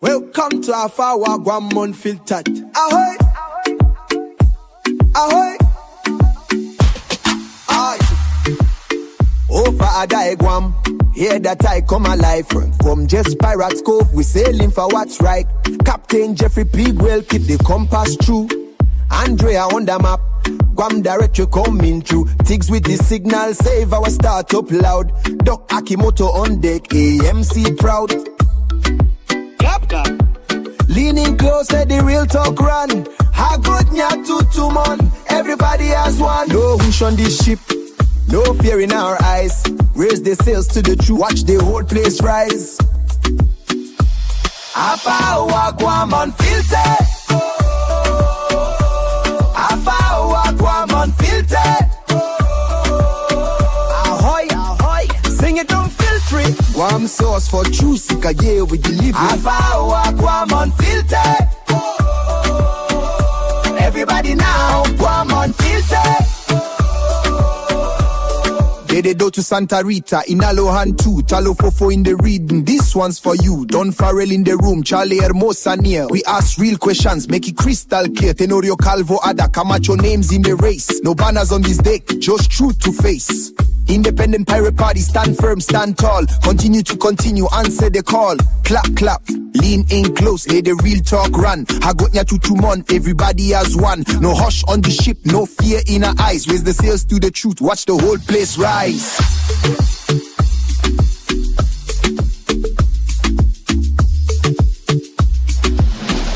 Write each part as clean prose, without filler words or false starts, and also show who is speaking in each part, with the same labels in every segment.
Speaker 1: Welcome to Hafa Hour, Guam Unfiltered. Ahoy! Ahoy! Aye! Oh, for I die, Guam. Hear that I come alive. From just Pirates Cove, we sailing for what's right. Captain Jeffrey Pigwell keep the compass true. Andrea on the map. Guam director coming through. Tigs with the signal, save our startup loud. Doc Akimoto on deck, AMC proud. Leaning close, let the real talk run. Ha good nya tutu man, everybody has one. No whoosh on this ship, no fear in our eyes. Raise the sails to the truth, watch the whole place rise. Hafa Hour, Guam Unfiltered. Hafa Hour, Guam Unfiltered. Ahoy, ahoy, sing it unfiltered. Guam sauce for true seeker, yeah, we deliver. Hafa Hour, Guam Unfiltered. Everybody now, Guam Unfiltered. They do to Santa Rita, in Alohan too, Talo Fofo in the reading. This one's for you, Don Farrell in the room, Charlie Hermosa near. We ask real questions, make it crystal clear. Tenorio Calvo, Ada, Camacho names in the race. No banners on this deck, just truth to face. Independent pirate party, stand firm, stand tall. Continue to continue, answer the call. Clap, clap, lean in close, let the real talk run. Hagotnya tutumon, everybody has one. No hush on the ship, no fear in our eyes. Raise the sails to the truth, watch the whole place rise.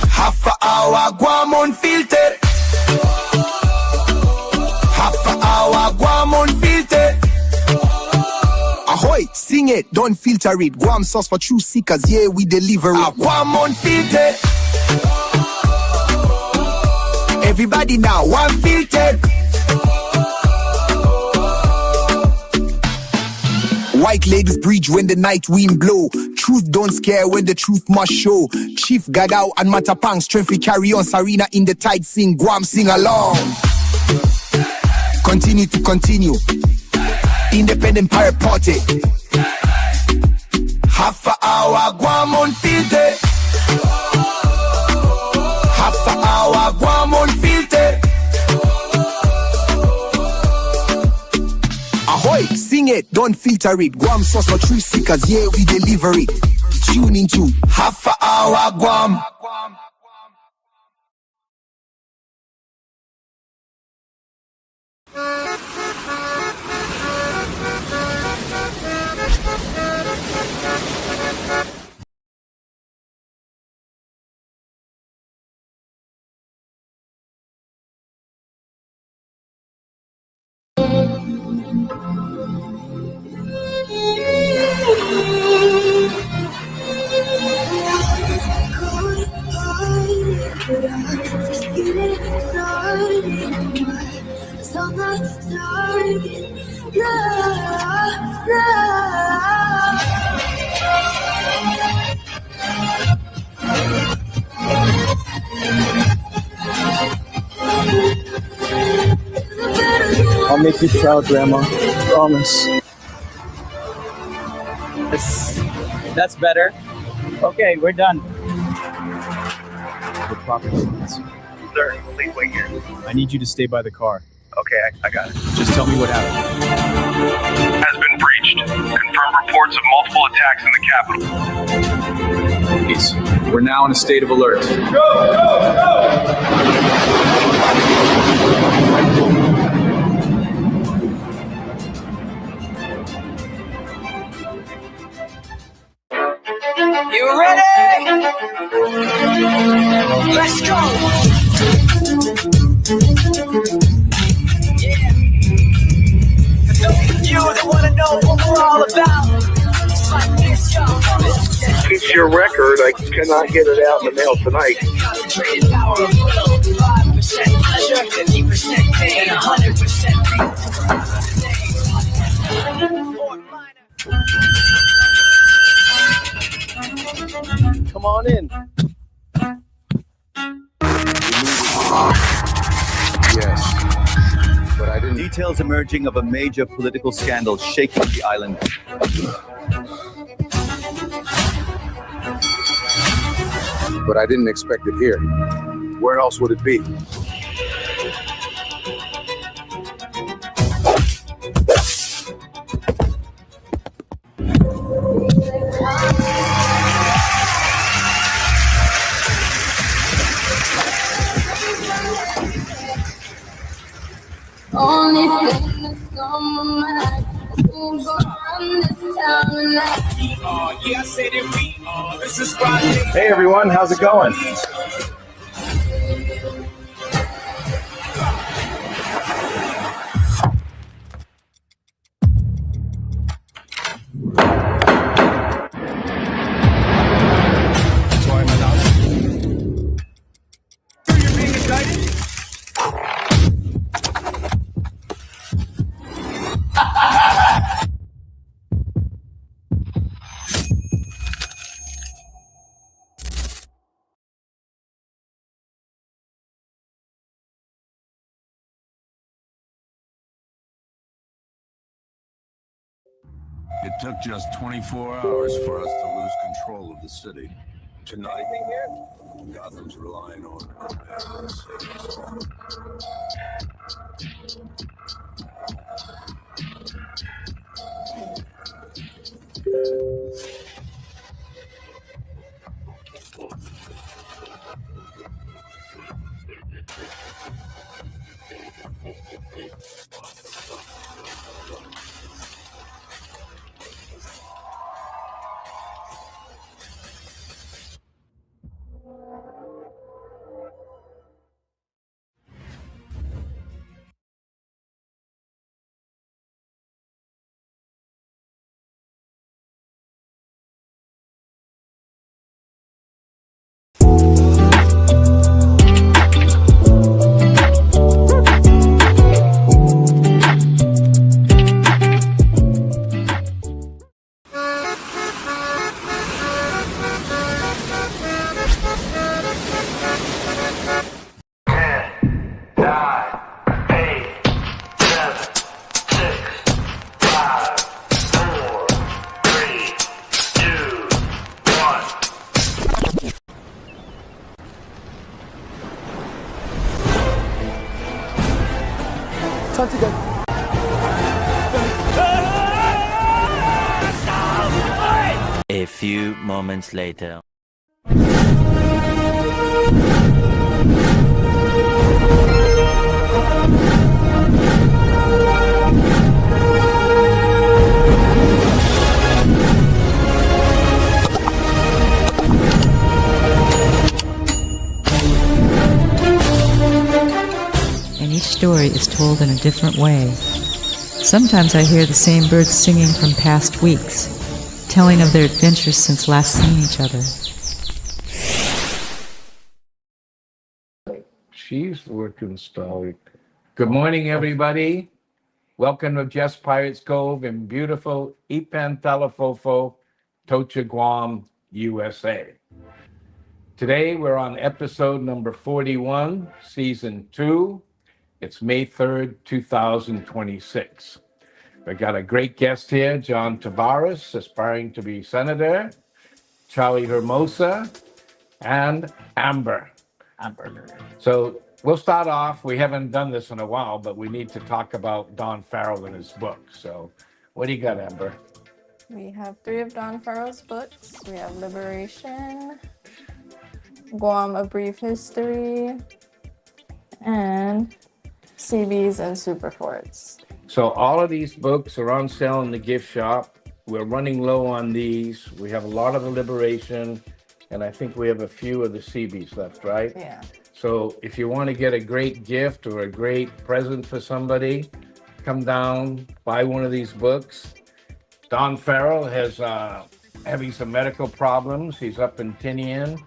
Speaker 1: Hafa Hour, Guam Unfiltered. Hafa Hour, Guam Unfiltered. Ahoy, sing it, don't filter it. Guam sauce for true seekers, yeah, we deliver it. Guam Unfiltered. Everybody now, Unfiltered. White ladies breach when the night wind blow. Truth don't scare when the truth must show. Chief Gagao and Matapang, strength we carry on. Sarina in the tide sing, Guam sing along. Continue to continue. Independent pirate party. Hafa Hour, Guam Unfiltered. Hafa Hour, Guam Unfiltered. Ahoy, sing it, don't filter it. Guam sauce for truth seekers, yeah, we deliver it. Tune into Hafa Hour, Guam.
Speaker 2: I'll make you proud, Grandma. Promise.
Speaker 3: That's better. Okay, we're done.
Speaker 2: The property limits.
Speaker 4: Sir, please wait here.
Speaker 2: I need you to stay by the car.
Speaker 4: Okay, I got it.
Speaker 2: Just tell me what happened.
Speaker 4: Has been breached. Confirmed reports of multiple attacks in the capital.
Speaker 2: Please, we're now in a state of alert.
Speaker 5: You ready? Let's go. Yeah. For those of you that want to know what we're all about, it's like this, y'all.
Speaker 4: It's your record. I cannot get it out in the mail tonight.
Speaker 5: Concentrated power of will, 5% pleasure, 50% pain, 100%
Speaker 3: Come on in.
Speaker 2: Yes, but I didn't.
Speaker 6: Details emerging of a major political scandal shaking the island.
Speaker 7: but I didn't expect it here. Where else would it be?
Speaker 5: Only thing that's on my mind is who's gonna run this town tonight. Yeah, I said it, we are. This is Friday.
Speaker 3: Hey everyone, how's it going?
Speaker 8: It took just 24 hours for us to lose control of the city. Tonight, Gotham's relying on emergencies.
Speaker 9: A few moments later.
Speaker 10: And each story is told in a different way. Sometimes I hear the same birds singing from past weeks, telling of their adventures since last seeing each other.
Speaker 11: She's working story. Good morning, everybody. Welcome to Just Pirates Cove in beautiful Ipan Talafofo, Tocha, Guam, USA. Today we're on episode number 41, season 2. It's May 3rd, 2026. We got a great guest here, Jon Savares, aspiring to be senator, Charlie Hermosa, and Amber. So we'll start off. We haven't done this in a while, but we need to talk about Don Farrell and his book. So what do you got, Amber?
Speaker 12: We have 3 of Don Farrell's books. We have Liberation, Guam, A Brief History, and CBs and Superforts.
Speaker 11: So all of these books are on sale in the gift shop. We're running low on these. We have a lot of the Liberation, and I think we have a few of the CBs left, right?
Speaker 12: Yeah.
Speaker 11: So if you want to get a great gift or a great present for somebody, come down, buy one of these books. Don Farrell has having some medical problems. He's up in Tinian.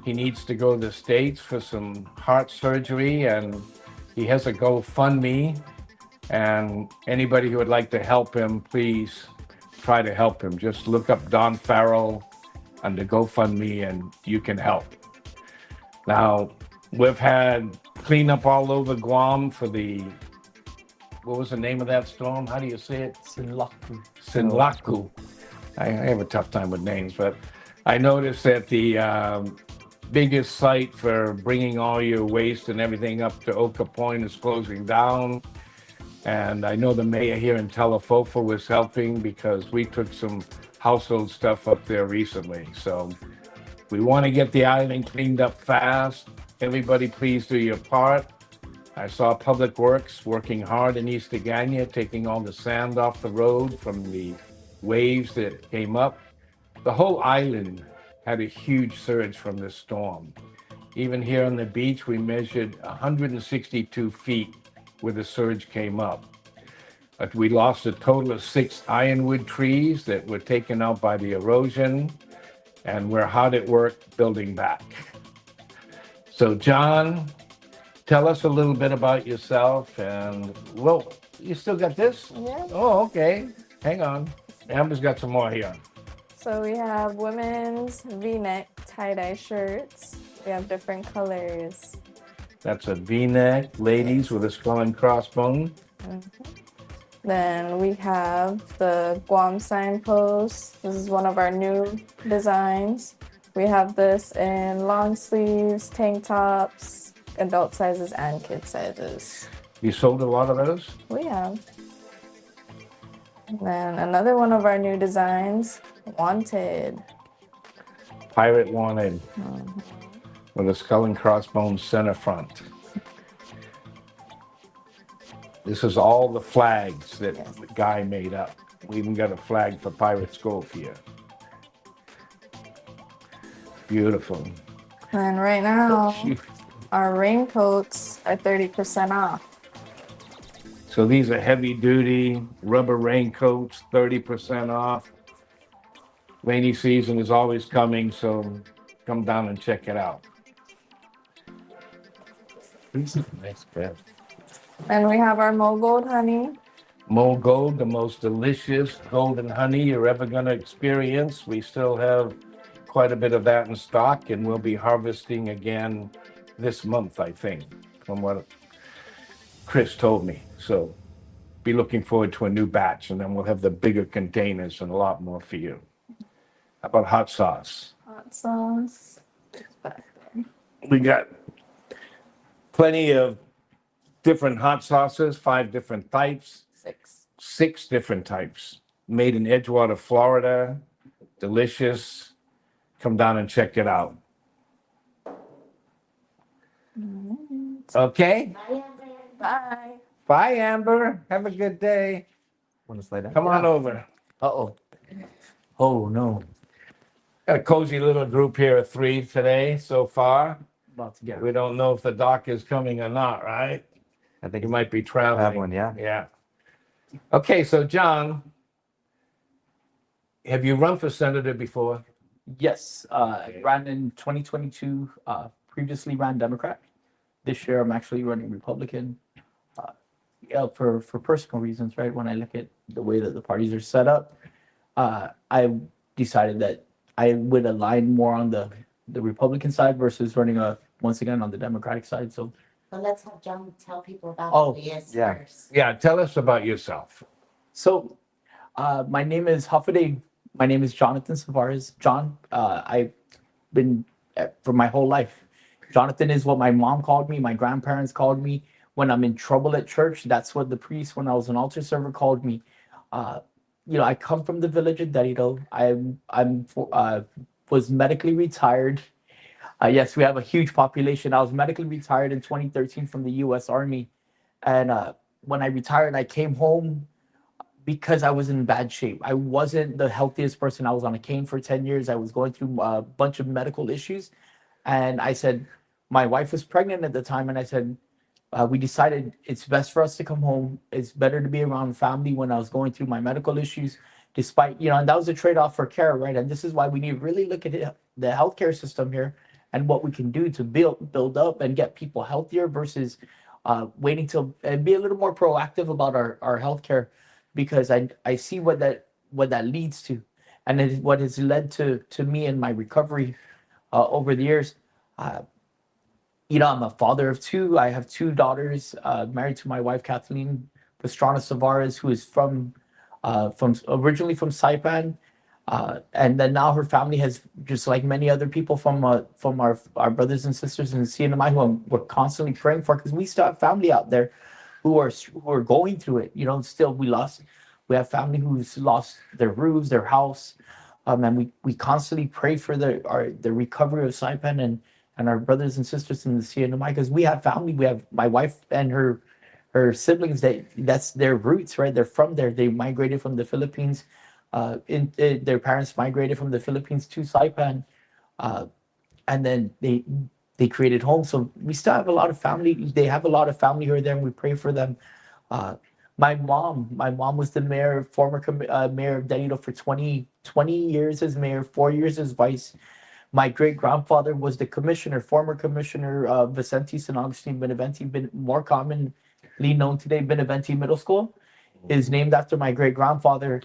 Speaker 11: He needs to go to the States for some heart surgery, and he has a GoFundMe. And anybody who would like to help him, please try to help him. Just look up Don Farrell under GoFundMe and you can help. Now, we've had cleanup all over Guam for the, what was the name of that storm? How do you say it? Sinlaku. I have a tough time with names, but I noticed that the biggest site for bringing all your waste and everything up to Oka Point is closing down. And I know the mayor here in Telefofo was helping because we took some household stuff up there recently. So we want to get the island cleaned up fast. Everybody please do your part. I saw Public Works working hard in East Agania, taking all the sand off the road from the waves that came up. The whole island had a huge surge from this storm. Even here on the beach, we measured 162 feet where the surge came up. But we lost a total of 6 ironwood trees that were taken out by the erosion, and we're hard at work building back. So John, tell us a little bit about yourself. And, well, you still got this?
Speaker 12: Yeah.
Speaker 11: Oh, okay. Hang on. Amber's got some more here.
Speaker 12: So we have women's V-neck tie-dye shirts. We have different colors.
Speaker 11: That's a V-neck, ladies with a skull and crossbone.
Speaker 12: Then we have the Guam signpost. This is one of our new designs. We have this in long sleeves, tank tops, adult sizes and kid sizes.
Speaker 11: You sold a lot of those?
Speaker 12: We have. And then another one of our new designs, Wanted.
Speaker 11: Pirate Wanted. With a skull and crossbones center front. This is all the flags that the guy made up. We even got a flag for Pirates Cove here. Beautiful.
Speaker 12: And right now, our raincoats are 30% off.
Speaker 11: So these are heavy duty rubber raincoats, 30% off. Rainy season is always coming, so come down and check it out. Nice bed.
Speaker 12: And we have our Mo Gold honey.
Speaker 11: Mo Gold, the most delicious golden honey you're ever going to experience. We still have quite a bit of that in stock, and we'll be harvesting again this month, I think, from what Chris told me. So be looking forward to a new batch, and then we'll have the bigger containers and a lot more for you. How about hot sauce?
Speaker 12: Hot sauce.
Speaker 11: We got plenty of different hot sauces, 5 different types. 6 different types. Made in Edgewater, Florida. Delicious. Come down and check it out. Okay?
Speaker 12: Bye.
Speaker 11: Bye, Amber. Have a good day.
Speaker 2: Want to slide down?
Speaker 11: Come on over.
Speaker 2: Uh-oh. Oh, no.
Speaker 11: Got a cozy little group here of 3 today so far.
Speaker 2: About to get
Speaker 11: We don't know if the doc is coming or not, right?
Speaker 2: I think
Speaker 11: You might be traveling.
Speaker 2: have one, yeah.
Speaker 11: Yeah. Okay, so John, have you run for senator before?
Speaker 13: Yes, ran in 2022, previously ran Democrat. This year I'm actually running Republican. For personal reasons, right? When I look at the way that the parties are set up, I decided that I would align more on the Republican side versus running once again on the Democratic side. So
Speaker 14: But let's have John tell people about
Speaker 13: Oh,
Speaker 14: who he is
Speaker 11: Yeah.
Speaker 14: first.
Speaker 11: Yeah, tell us about yourself.
Speaker 13: So, my name is My name is Jonathan Savares. John, I've been for my whole life. Jonathan is what my mom called me. My grandparents called me. When I'm in trouble at church, that's what the priest, when I was an altar server, called me. I come from the village of Derito. I was medically retired. Yes, we have a huge population. I was medically retired in 2013 from the U.S. Army. And when I retired, I came home because I was in bad shape. I wasn't the healthiest person. I was on a cane for 10 years. I was going through a bunch of medical issues. And I said, my wife was pregnant at the time. And I said, we decided it's best for us to come home. It's better to be around family when I was going through my medical issues, despite, and that was a trade-off for care, right? And this is why we need to really look at the healthcare system here and what we can do to build up and get people healthier versus waiting till and be a little more proactive about our healthcare, because I see what that leads to, and what has led to me and my recovery over the years. I'm a father of 2. I have 2 daughters, married to my wife Kathleen Pastrana Savares, who is from originally from Saipan. And then now her family has, just like many other people from our brothers and sisters in the CNMI who we're constantly praying for, because we still have family out there who are going through it. You know, still we have family who's lost their roofs, their house, and we constantly pray for the recovery of Saipan and our brothers and sisters in the CNMI, because we have family. We have my wife and her siblings, that's their roots, right? They're from there. They migrated from the Philippines. Their parents migrated from the Philippines to Saipan, and then they created homes. So we still have a lot of family. They have a lot of family who are there, and we pray for them. My mom was the former mayor of Delito for 20 years as mayor, 4 years as vice. My great grandfather was the former commissioner of Vicente San Agustin Beneventi, more commonly known today, Beneventi Middle School, is named after my great grandfather.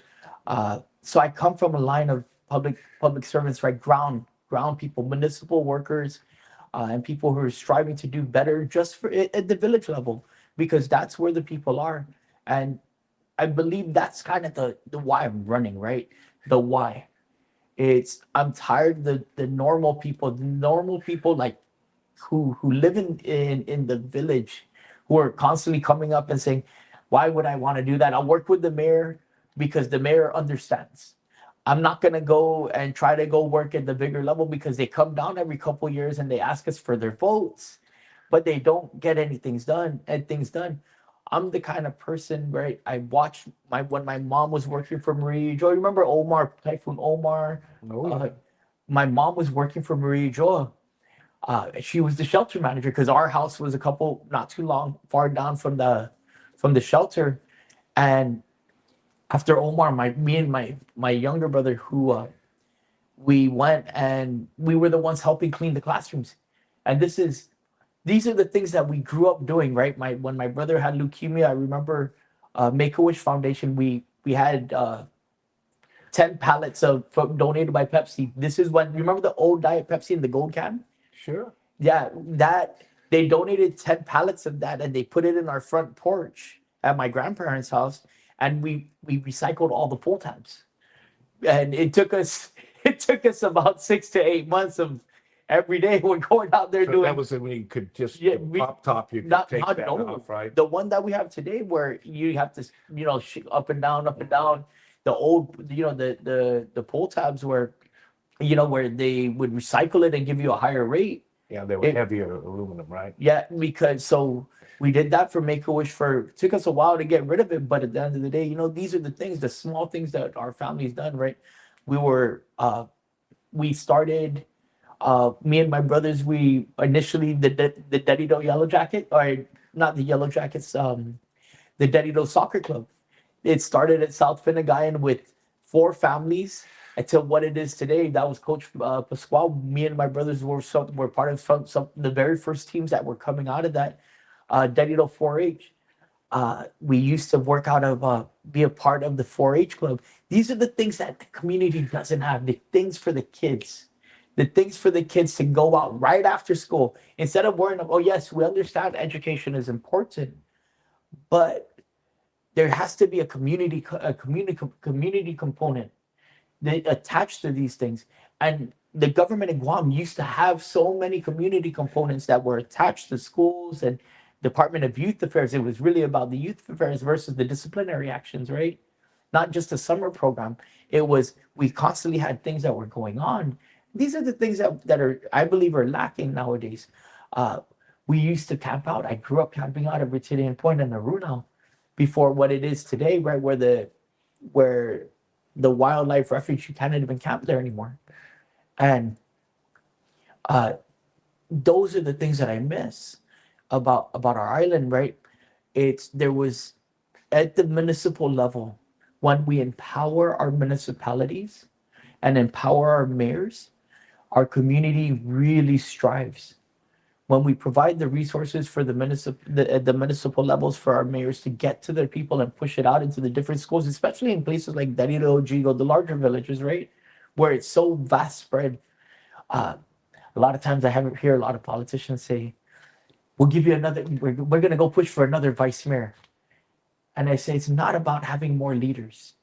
Speaker 13: So I come from a line of public servants, right? Ground people, municipal workers, and people who are striving to do better just at the village level, because that's where the people are. And I believe that's kind of the why I'm running, right? The why. I'm tired of the normal people like who live in the village, who are constantly coming up and saying, why would I want to do that? I'll work with the mayor because the mayor understands. I'm not going to go and try to go work at the bigger level, because they come down every couple of years and they ask us for their votes, but they don't get things done. I'm the kind of person, right? I watched when my mom was working for Maria Jo. Remember Typhoon Omar?
Speaker 11: Oh, yeah.
Speaker 13: My mom was working for Maria Jo. She was the shelter manager, because our house was not too far down from the shelter. And after Omar, me and my younger brother, who we went and we were the ones helping clean the classrooms. And these are the things that we grew up doing, right? When my brother had leukemia, I remember Make-A-Wish Foundation, we had 10 pallets donated by Pepsi. This is when, remember the old Diet Pepsi in the gold can?
Speaker 11: Sure.
Speaker 13: Yeah, they donated 10 pallets of that, and they put it in our front porch at my grandparents' house, and we recycled all the pull tabs. And it took us about 6 to 8 months of every day we're going out there doing.
Speaker 11: That was when you could just pop top. You could take that off, right?
Speaker 13: The one that we have today, where you have to, up and down. The old, the pull tabs where they would recycle it and give you a higher rate.
Speaker 11: Yeah, they were heavier aluminum, right?
Speaker 13: Yeah, so we did that for Make-A-Wish. It took us a while to get rid of it, but at the end of the day, these are the things, the small things that our family's done, right? We started. Me and my brothers, we initially the Delito Yellow Jacket, or not the Yellow Jackets, the Delito Soccer Club. It started at South Finnegayan with 4 families until what it is today. That was Coach Pascual. Me and my brothers were part of some the very first teams that were coming out of that Delito 4-H. We used to work out of be a part of the 4-H club. These are the things that the community doesn't have. The things for the kids. The things for the kids to go out right after school, instead of worrying, oh yes, we understand education is important, but there has to be a community component that attached to these things. And the government in Guam used to have so many community components that were attached to schools and Department of Youth Affairs. It was really about the youth affairs versus the disciplinary actions, right? Not just a summer program. We constantly had things that were going on. These are the things that are, I believe, are lacking nowadays. We used to camp out. I grew up camping out at Ritidian Point and Naruna before what it is today, right? Where the wildlife refuge, you can't even camp there anymore. And those are the things that I miss about our island, right? There was at the municipal level, when we empower our municipalities and empower our mayors, our community really strives. When we provide the resources for the municipal levels for our mayors to get to their people and push it out into the different schools, especially in places like Delito, Jigo, the larger villages, right? Where it's so vast spread. A lot of times I hear a lot of politicians say, we're going to go push for another vice mayor. And I say, it's not about having more leaders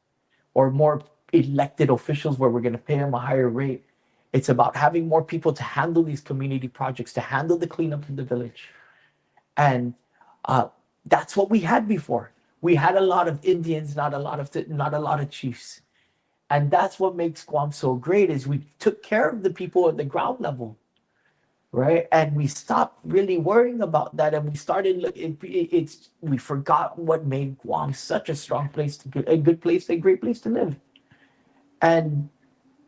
Speaker 13: or more elected officials where we're going to pay them a higher rate. It's about having more people to handle these community projects, to handle the cleanup in the village. And that's what we had before. We had a lot of Indians, not a lot of chiefs. And that's what makes Guam so great is we took care of the people at the ground level, right? And we stopped really worrying about that, and we started we forgot what made Guam such a strong place, a good place, a great place to live. And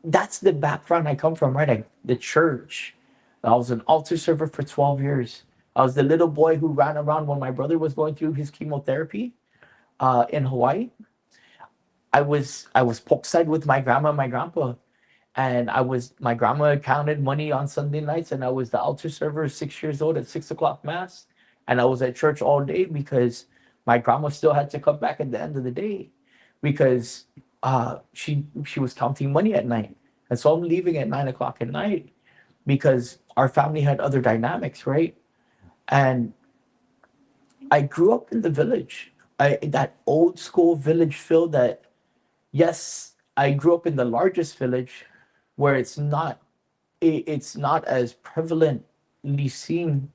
Speaker 13: that's the background I come from, right? The church. I was an altar server for 12 years. I was the little boy who ran around when my brother was going through his chemotherapy in Hawaii. I was porkside with my grandma and my grandpa, and my grandma counted money on Sunday nights, and I was the altar server, 6 years old at 6 o'clock mass, and I was at church all day because my grandma still had to come back at the end of the day because she was counting money at night, and so I'm leaving at 9 o'clock at night because our family had other dynamics, right? And I grew up in the village, that old school village feel that. Yes, I grew up in the largest village where it's not as prevalently seen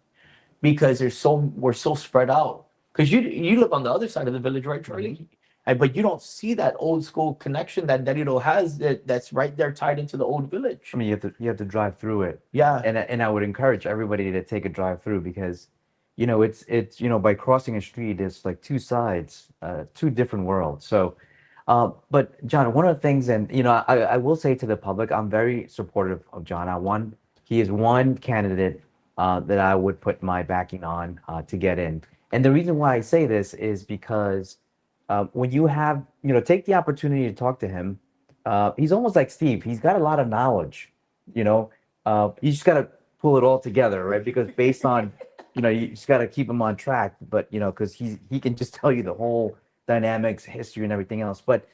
Speaker 13: because we're so spread out. Because you live on the other side of the village, right, Charlie? But you don't see that old school connection that Derrida has that's right there tied into the old village.
Speaker 15: I mean, you have to drive through it.
Speaker 13: Yeah.
Speaker 15: And I would encourage everybody to take a drive through because, it's by crossing a street, it's like two sides, two different worlds. So. But John, one of the things, and I will say to the public, I'm very supportive of John. He is one candidate that I would put my backing on to get in. And the reason why I say this is because when you have, take the opportunity to talk to him, he's almost like Steve. He's got a lot of knowledge, you just got to pull it all together, right? Because based on, you just got to keep him on track, but, because he can just tell you the whole dynamics, history, and everything else. But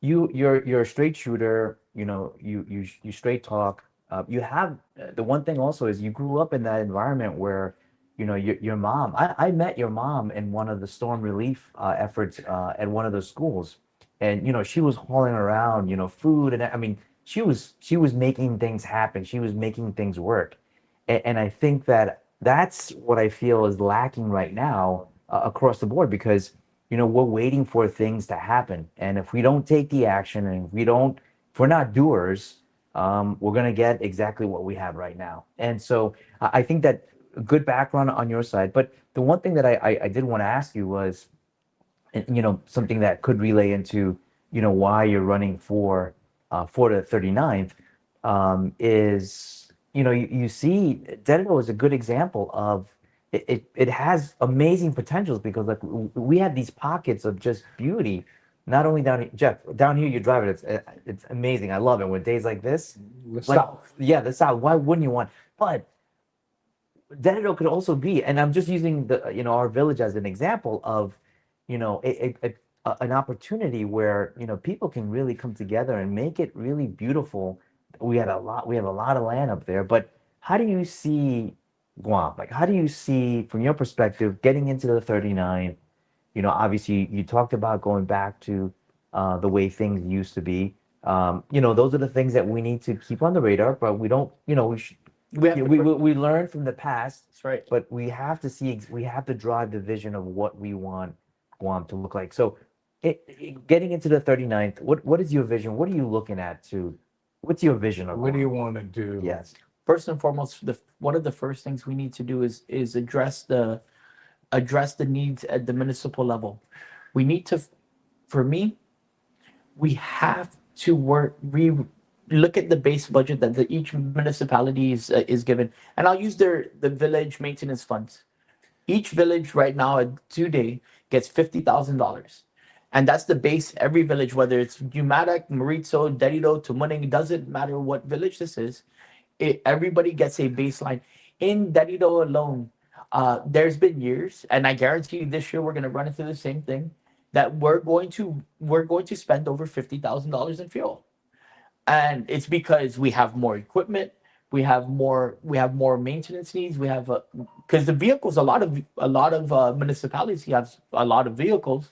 Speaker 15: you're a straight shooter. You straight talk. You have the one thing also is you grew up in that environment where your mom. I met your mom in one of the storm relief efforts at one of the schools, and she was hauling around food, and I mean she was making things happen. She was making things work, and I think that's what I feel is lacking right now across the board because. We're waiting for things to happen. And if we don't take the action and if we're not doers, we're going to get exactly what we have right now. And so I think that good background on your side. But the one thing that I did want to ask you was, something that could relay into, why you're running for the 39th is, you see Derrida is a good example of it has amazing potentials because like we have these pockets of just beauty, not only down here, Jeff, down here you drive it, it's amazing. I love it when days like this.
Speaker 11: The South.
Speaker 15: Yeah, the South. Why wouldn't you want? But Derrida could also be, and I'm just using our village as an example of, an opportunity where people can really come together and make it really beautiful. We have a lot of land up there, but how do you see Guam? Like, how do you see, from your perspective, getting into the 39th? Obviously, you talked about going back to the way things used to be. Those are the things that we need to keep on the radar, but we don't, we learn from the past.
Speaker 13: That's right.
Speaker 15: But we have to drive the vision of what we want Guam to look like. So, getting into the 39th, what is your vision? What are you looking at what's your vision of
Speaker 11: what
Speaker 15: Guam?
Speaker 11: do you want to do?
Speaker 15: Yes.
Speaker 13: First and foremost, one of the first things we need to do is address the needs at the municipal level. We need to, for me, we have to look at the base budget that each municipality is given, and I'll use the village maintenance funds. Each village right now today gets $50,000, and that's the base. Every village, whether it's Umatic, Maritzo, Derrida, Tumuning, doesn't matter what village this is. Everybody gets a baseline. In Derrida alone, there's been years, and I guarantee you this year we're going to run into the same thing, that we're going to spend over $50,000 in fuel, and it's because we have more equipment, we have more maintenance needs, we have because the vehicles, a lot of municipalities have a lot of vehicles,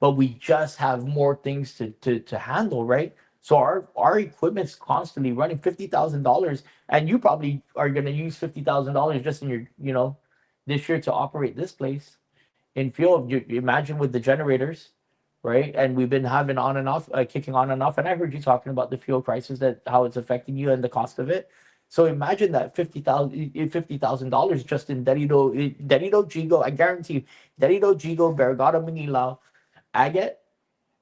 Speaker 13: but we just have more things to handle, right? So our equipment's constantly running $50,000, and you probably are going to use $50,000 just in your, this year to operate this place in field. You imagine with the generators, right? And we've been having on and off, kicking on and off. And I heard you talking about the fuel crisis, that how it's affecting you and the cost of it. So imagine that $50,000 just in Derito, Jigo. I guarantee you, Derito, Jigo, Barragata, Manila, Agate,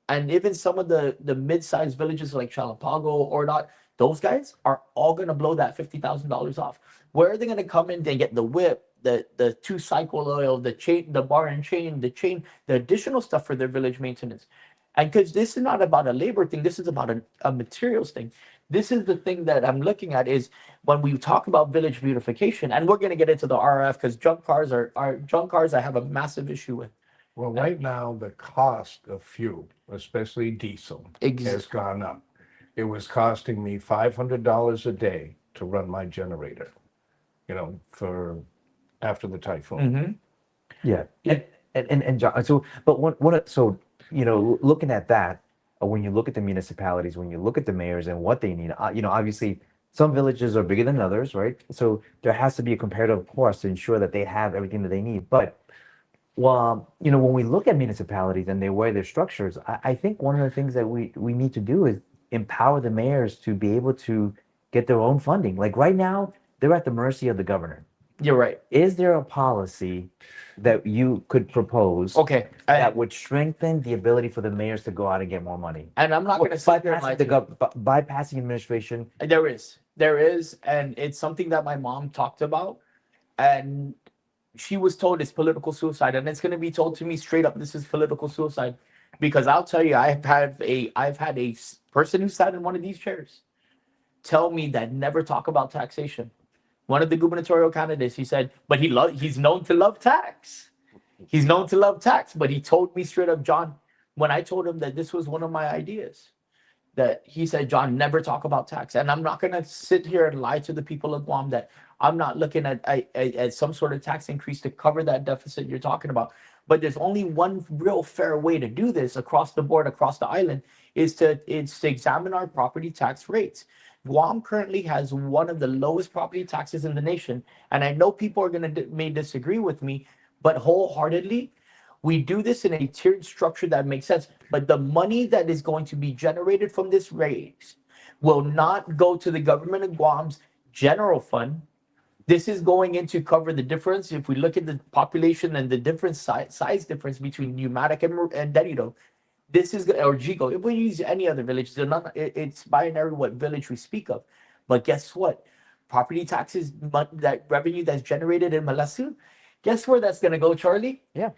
Speaker 13: and even some of the mid-sized villages like Chalapago or not, those guys are all going to blow that $50,000 off. Where are they going to come in? They get the whip, the 2-cycle oil, the chain, the bar and chain, the additional stuff for their village maintenance. And because this is not about a labor thing, this is about a materials thing. This is the thing that I'm looking at is when we talk about village beautification, and we're going to get into the RF because junk cars I have a massive issue with.
Speaker 11: Well, right now, the cost of fuel, especially diesel, has gone up. It was costing me $500 a day to run my generator, for after the typhoon.
Speaker 15: Yeah. And John, so, but looking at that, when you look at the municipalities, when you look at the mayors and what they need, obviously some villages are bigger than others, right? So there has to be a comparative cost to ensure that they have everything that they need. But well, when we look at municipalities and the way their structures, I think one of the things that we need to do is empower the mayors to be able to get their own funding. Like right now, they're at the mercy of the governor.
Speaker 13: You're right.
Speaker 15: Is there a policy that you could propose that would strengthen the ability for the mayors to go out and get more money?
Speaker 13: And I'm not going to
Speaker 15: bypassing administration.
Speaker 13: There is, and it's something that my mom talked about, and she was told it's political suicide, and it's going to be told to me straight up, this is political suicide, because I'll tell you, I've had a person who sat in one of these chairs tell me that never talk about taxation. One of the gubernatorial candidates, he said, but he's known to love tax. He's known to love tax, but he told me straight up, John, when I told him that this was one of my ideas, that he said, John, never talk about tax. And I'm not going to sit here and lie to the people of Guam that I'm not looking at some sort of tax increase to cover that deficit you're talking about. But there's only one real fair way to do this across the board, across the island, is to examine our property tax rates. Guam currently has one of the lowest property taxes in the nation. And I know people are going to may disagree with me, but wholeheartedly, we do this in a tiered structure that makes sense. But the money that is going to be generated from this raise will not go to the government of Guam's general fund. This is going in to cover the difference. If we look at the population and the different size difference between Pneumatic and Derito, this is, or Jigo, if we use any other village, it's binary what village we speak of. But guess what? Property taxes, that revenue that's generated in Malasu, guess where that's going to go, Charlie?
Speaker 15: Yeah.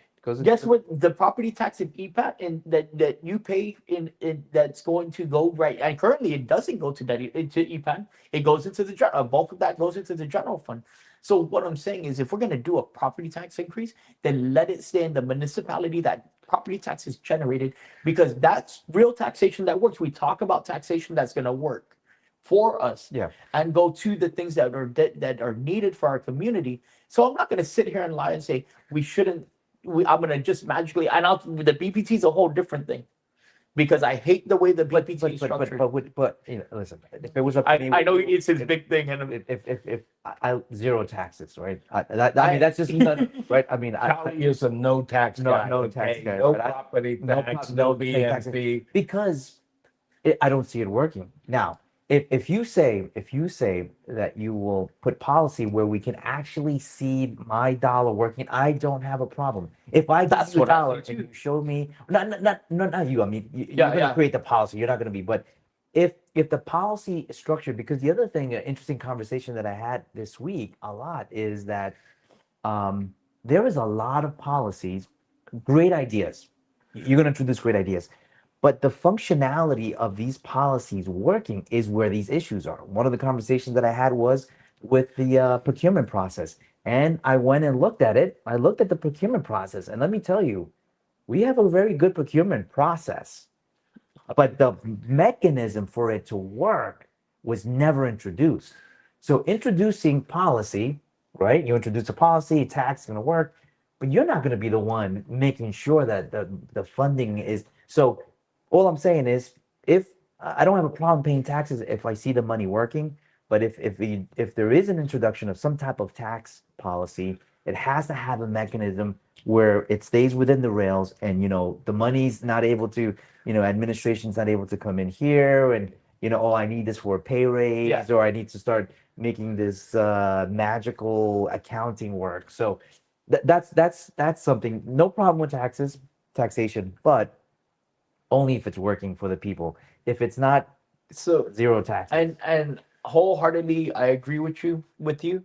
Speaker 13: Guess what? The property tax in EPAT and that you pay in that's going to go right. And currently, it doesn't go to EPAT. It goes into the bulk of that goes into the general fund. So what I'm saying is, if we're going to do a property tax increase, then let it stay in the municipality that property tax is generated, because that's real taxation that works. We talk about taxation that's going to work for us, and go to the things that are needed for our community. So I'm not going to sit here and lie and say we shouldn't. I'm going to just magically, and the BPT is a whole different thing, because I hate the way the BPT is structured.
Speaker 15: But listen, if it was up to me,
Speaker 13: I know it's his big thing, and
Speaker 15: if I zero taxes, right? I mean, that's just not, right. I mean,
Speaker 11: Charlie is a no tax guy.
Speaker 15: No tax guy.
Speaker 11: No property tax, no BMV.
Speaker 15: Because I don't see it working now. If you say that you will put policy where we can actually see my dollar working, I don't have a problem. If I give you a dollar and you show me, not you. I mean, you're going to create the policy. You're not going to be. But if the policy is structured, because the other thing, an interesting conversation that I had this week a lot is that there is a lot of policies, great ideas. You're going to introduce great ideas. But the functionality of these policies working is where these issues are. One of the conversations that I had was with the procurement process. And I went and looked at it. I looked at the procurement process. And let me tell you, we have a very good procurement process. But the mechanism for it to work was never introduced. So introducing policy, right? You introduce a policy, tax is going to work. But you're not going to be the one making sure that the funding is. So all I'm saying is, if I don't have a problem paying taxes if I see the money working. But if there is an introduction of some type of tax policy, it has to have a mechanism where it stays within the rails, and the money's not able to, administration's not able to come in here and oh, I need this for a pay raise, or I need to start making this magical accounting work. So that's something. No problem with taxation, but only if it's working for the people. If it's not,
Speaker 13: So
Speaker 15: zero tax.
Speaker 13: and wholeheartedly, I agree with you,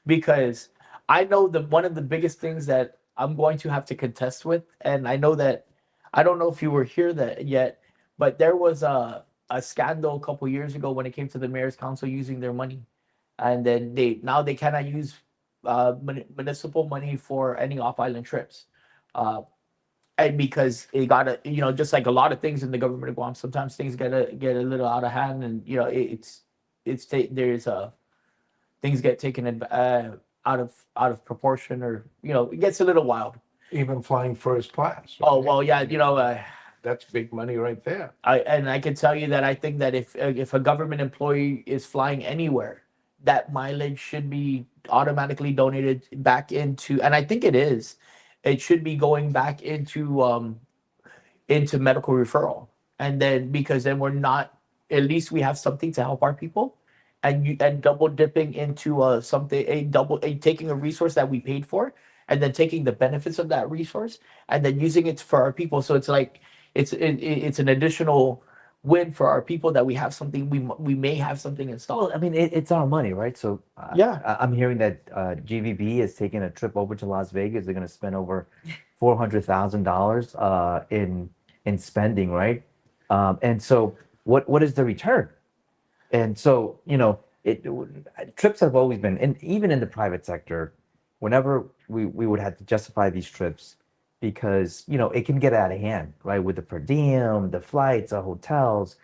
Speaker 13: because I know that one of the biggest things that I'm going to have to contest with, and I know that I don't know if you were here that yet, but there was a scandal a couple years ago when it came to the mayor's council using their money, and then they cannot use municipal money for any off island trips. And because it got just like a lot of things in the government of Guam, sometimes things get a little out of hand, and there's things get taken out of proportion, or it gets a little wild.
Speaker 11: Even flying first class.
Speaker 13: Oh well, yeah,
Speaker 11: that's big money right there.
Speaker 13: I can tell you that I think that if a government employee is flying anywhere, that mileage should be automatically donated back into, and I think it is. It should be going back into medical referral, and then because then we're not, at least we have something to help our people, and double dipping into taking a resource that we paid for, and then taking the benefits of that resource and then using it for our people. So it's like it's an additional win for our people that we have something, we may have something installed.
Speaker 15: Well, I mean, it's our money, right? So I'm hearing that GVB is taking a trip over to Las Vegas. They're going to spend over $400,000 in spending, right? And so what is the return? And so trips have always been, and even in the private sector, whenever we would have to justify these trips, because it can get out of hand, right? With the per diem, the flights, the hotels,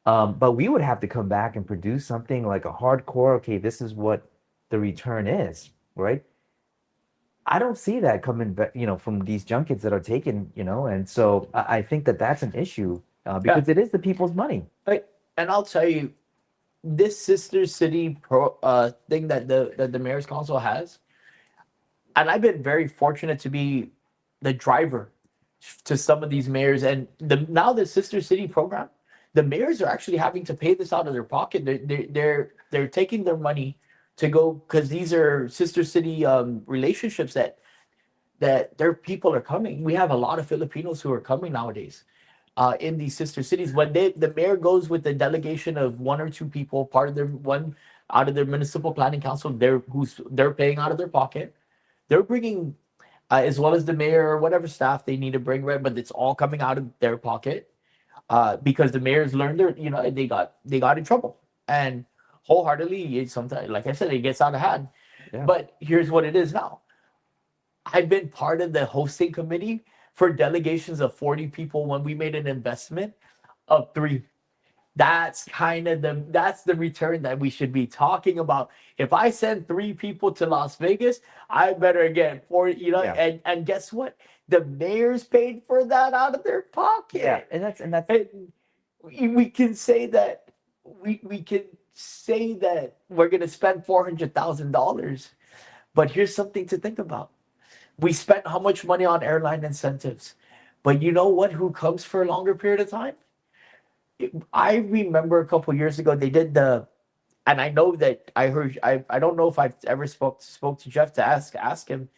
Speaker 15: but we would have to come back and produce something like a hardcore. Okay, this is what the return is, right? I don't see that coming back, from these junkets that are taken, and so I think that that's an issue because it is the people's money.
Speaker 13: Right, and I'll tell you, this sister city thing that the mayor's council has, and I've been very fortunate to be the driver to some of these mayors, and now the sister city program, the mayors are actually having to pay this out of their pocket. They're taking their money to go, because these are sister city relationships that their people are coming. We have a lot of Filipinos who are coming nowadays in these sister cities. When the mayor goes with the delegation of one or two people, out of their municipal planning council, they're paying out of their pocket. They're bringing, as well as the mayor or whatever staff they need to bring, right? But it's all coming out of their pocket because the mayors learned they got in trouble, and wholeheartedly, sometimes, like I said, it gets out of hand.
Speaker 15: Yeah.
Speaker 13: But here's what it is now. I've been part of the hosting committee for delegations of 40 people when we made an investment of 3. That's that's the return that we should be talking about. If I send 3 people to Las Vegas, I better get 40, and guess what? The mayors paid for that out of their pocket.
Speaker 15: Yeah, and that's
Speaker 13: we can say that we can say that we're gonna spend $400,000. But here's something to think about. We spent how much money on airline incentives, but you know what? Who comes for a longer period of time? I remember a couple years ago they did and I know that I heard. I don't know if I've ever spoke to Jeff to ask him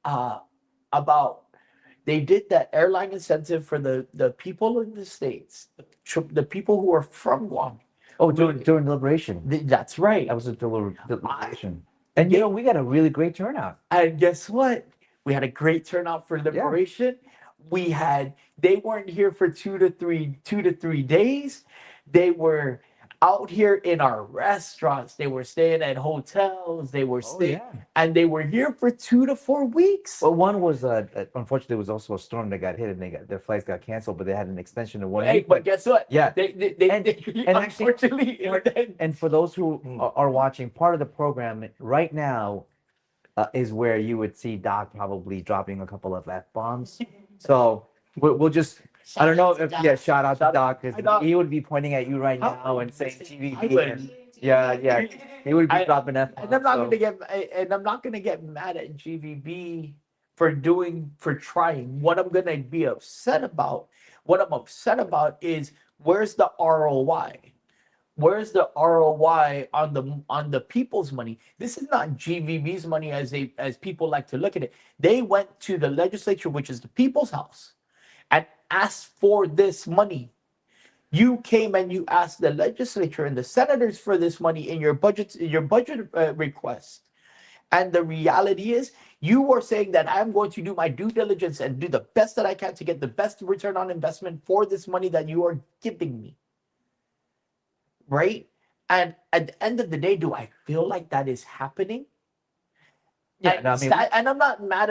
Speaker 13: about. They did that airline incentive for the people in the States, the people who are from Guam.
Speaker 15: Oh, during deliberation.
Speaker 13: That's right.
Speaker 15: That was a deliberation. And we got a really great turnout.
Speaker 13: And guess what? We had a great turnout for liberation. Yeah. They weren't here for 2 to 3 days. They were out here in our restaurants. They were staying at hotels. They were staying, and they were here for 2 to 4 weeks.
Speaker 15: Well, one was unfortunately there was also a storm that got hit, and their flights got canceled, but they had an extension of 1 week.
Speaker 13: But guess what?
Speaker 15: Yeah,
Speaker 13: they
Speaker 15: unfortunately, and for those who are watching, part of the program right now is where you would see Doc probably dropping a couple of F-bombs. So we'll just I don't know if, yeah, shout out to
Speaker 13: Shout-
Speaker 15: Doc,
Speaker 13: I know.
Speaker 15: because he would be pointing at you right
Speaker 13: How-
Speaker 15: now and saying
Speaker 13: I
Speaker 15: GVB.
Speaker 13: would.
Speaker 15: And, yeah, he would be dropping F.
Speaker 13: And I'm not gonna get mad at GVB for trying. What I'm gonna be upset about, is where's the ROI? Where's the ROI on the people's money? This is not GVB's money as people like to look at it. They went to the legislature, which is the people's house, and asked for this money. You came and you asked the legislature and the senators for this money in your budget request. And the reality is, you are saying that I'm going to do my due diligence and do the best that I can to get the best return on investment for this money that you are giving me. Right? And at the end of the day, do I feel like that is happening?
Speaker 15: Yeah,
Speaker 13: and,
Speaker 15: no, I mean,
Speaker 13: and I'm not mad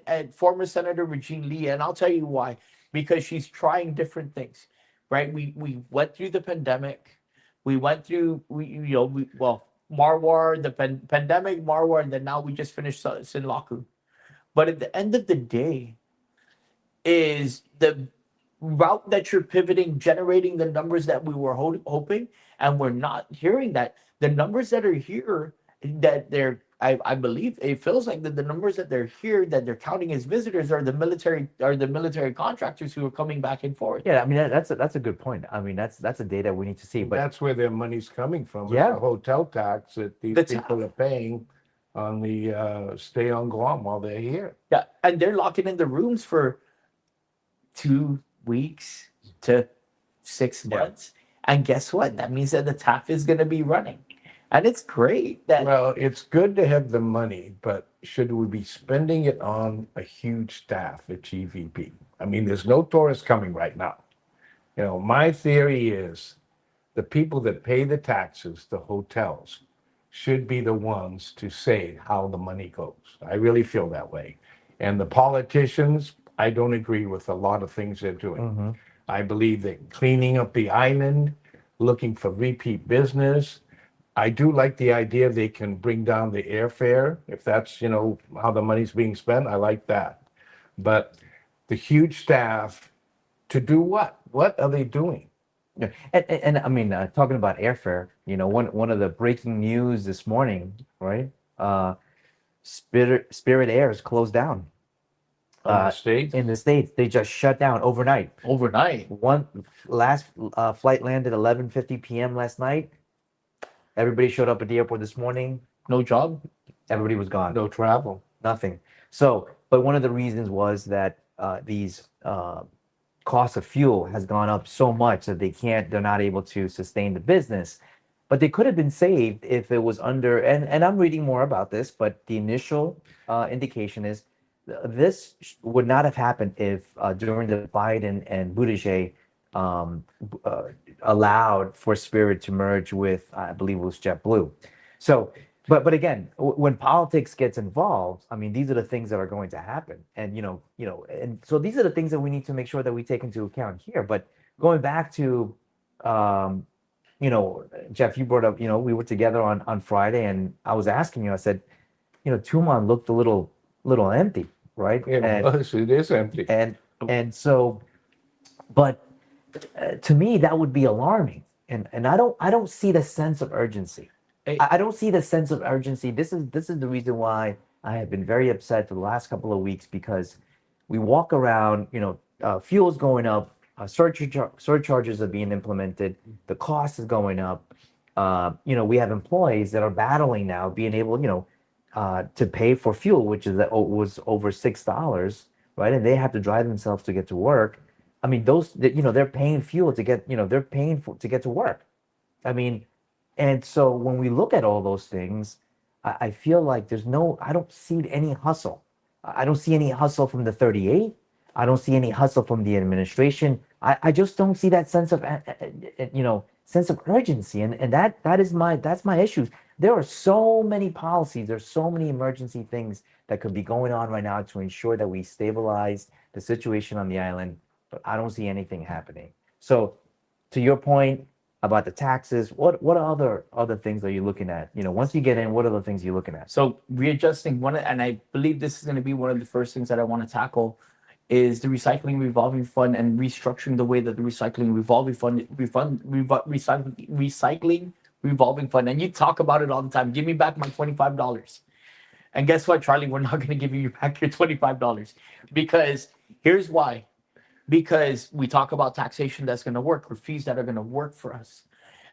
Speaker 13: at former Senator Regine Lee, and I'll tell you why. Because she's trying different things. Right? We went through the pandemic. We went through Marwar, the pandemic, Marwar, and then now we just finished Sinlaku. But at the end of the day, is the route that you're pivoting generating the numbers that we were hoping, and we're not hearing that. The numbers that are here, that they're I believe it feels like that the numbers that they're here that they're counting as visitors are the military contractors who are coming back and forth.
Speaker 15: Yeah, I mean that's a good point. I mean that's a data we need to see. But
Speaker 11: that's where their money's coming from.
Speaker 15: Yeah.
Speaker 11: It's the hotel tax that these people are paying on the stay on Guam while they're here.
Speaker 13: Yeah, and they're locking in the rooms for 2 weeks to 6 months. And guess what? That means that the tap is going to be running. And it's great that.
Speaker 11: Well, it's good to have the money, but should we be spending it on a huge staff at GVP? I mean, there's no tourists coming right now. You know, my theory is the people that pay the taxes, the hotels, should be the ones to say how the money goes. I really feel that way. And the politicians, I don't agree with a lot of things they're doing.
Speaker 15: Mm-hmm.
Speaker 11: I believe that cleaning up the island, looking for repeat business. I do like the idea they can bring down the airfare if that's, how the money's being spent. I like that. But the huge staff to do what? What are they doing?
Speaker 15: Yeah, and I mean, talking about airfare, one of the breaking news this morning, right? Spirit Air is closed down.
Speaker 11: In the States?
Speaker 15: In the States, they just shut down overnight. One last flight landed 11:50 p.m. last night. Everybody showed up at the airport this morning.
Speaker 13: No job.
Speaker 15: Everybody was gone.
Speaker 11: No travel.
Speaker 15: Nothing. So, but one of the reasons was that these cost of fuel has gone up so much that they're not able to sustain the business. But they could have been saved if it was under, and I'm reading more about this, but the initial indication is this would not have happened if during the Biden and Buttigieg allowed for Spirit to merge with, I believe it was JetBlue. So, but again, when politics gets involved, I mean, these are the things that are going to happen. And, and so these are the things that we need to make sure that we take into account here. But going back to, Jeff, you brought up, we were together on Friday and I was asking you, I said, Tucumán looked a little empty, right?
Speaker 11: It is empty.
Speaker 15: And so, but to me, that would be alarming. And I don't see the sense of urgency. I don't see the sense of urgency. This is the reason why I have been very upset for the last couple of weeks, because we walk around, fuel's going up, surcharges are being implemented, the cost is going up. We have employees that are battling now, being able, to pay for fuel, which was over $6, right? And they have to drive themselves to get to work. I mean, they're paying fuel to get, to get to work. I mean, and so when we look at all those things, I feel like I don't see any hustle. I don't see any hustle from the 38. I don't see any hustle from the administration. I just don't see that sense of, sense of urgency. And that's my issue. There are so many policies, there's so many emergency things that could be going on right now to ensure that we stabilize the situation on the island, but I don't see anything happening. So to your point about the taxes, what other things are you looking at? Once you get in, what are the things you're looking at?
Speaker 13: So readjusting and I believe this is going to be one of the first things that I want to tackle, is the recycling revolving fund and restructuring the way that the recycling recycling revolving fund. And you talk about it all the time. Give me back my $25. And guess what, Charlie? We're not going to give you back your $25 because here's why. Because we talk about taxation that's going to work or fees that are going to work for us.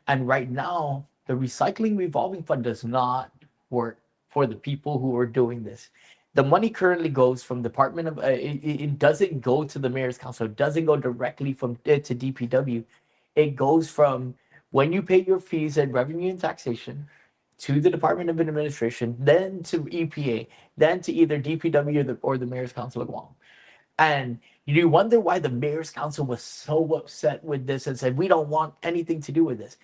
Speaker 13: And right now, the recycling revolving fund does not work for the people who are doing this. The money currently goes from Department of, it doesn't go to the Mayor's Council. It doesn't go directly from to DPW. It goes from when you pay your fees and revenue and taxation to the Department of Administration, then to EPA, then to either DPW or the Mayor's Council of Guam. And you wonder why the Mayor's Council was so upset with this and said, we don't want anything to do with this.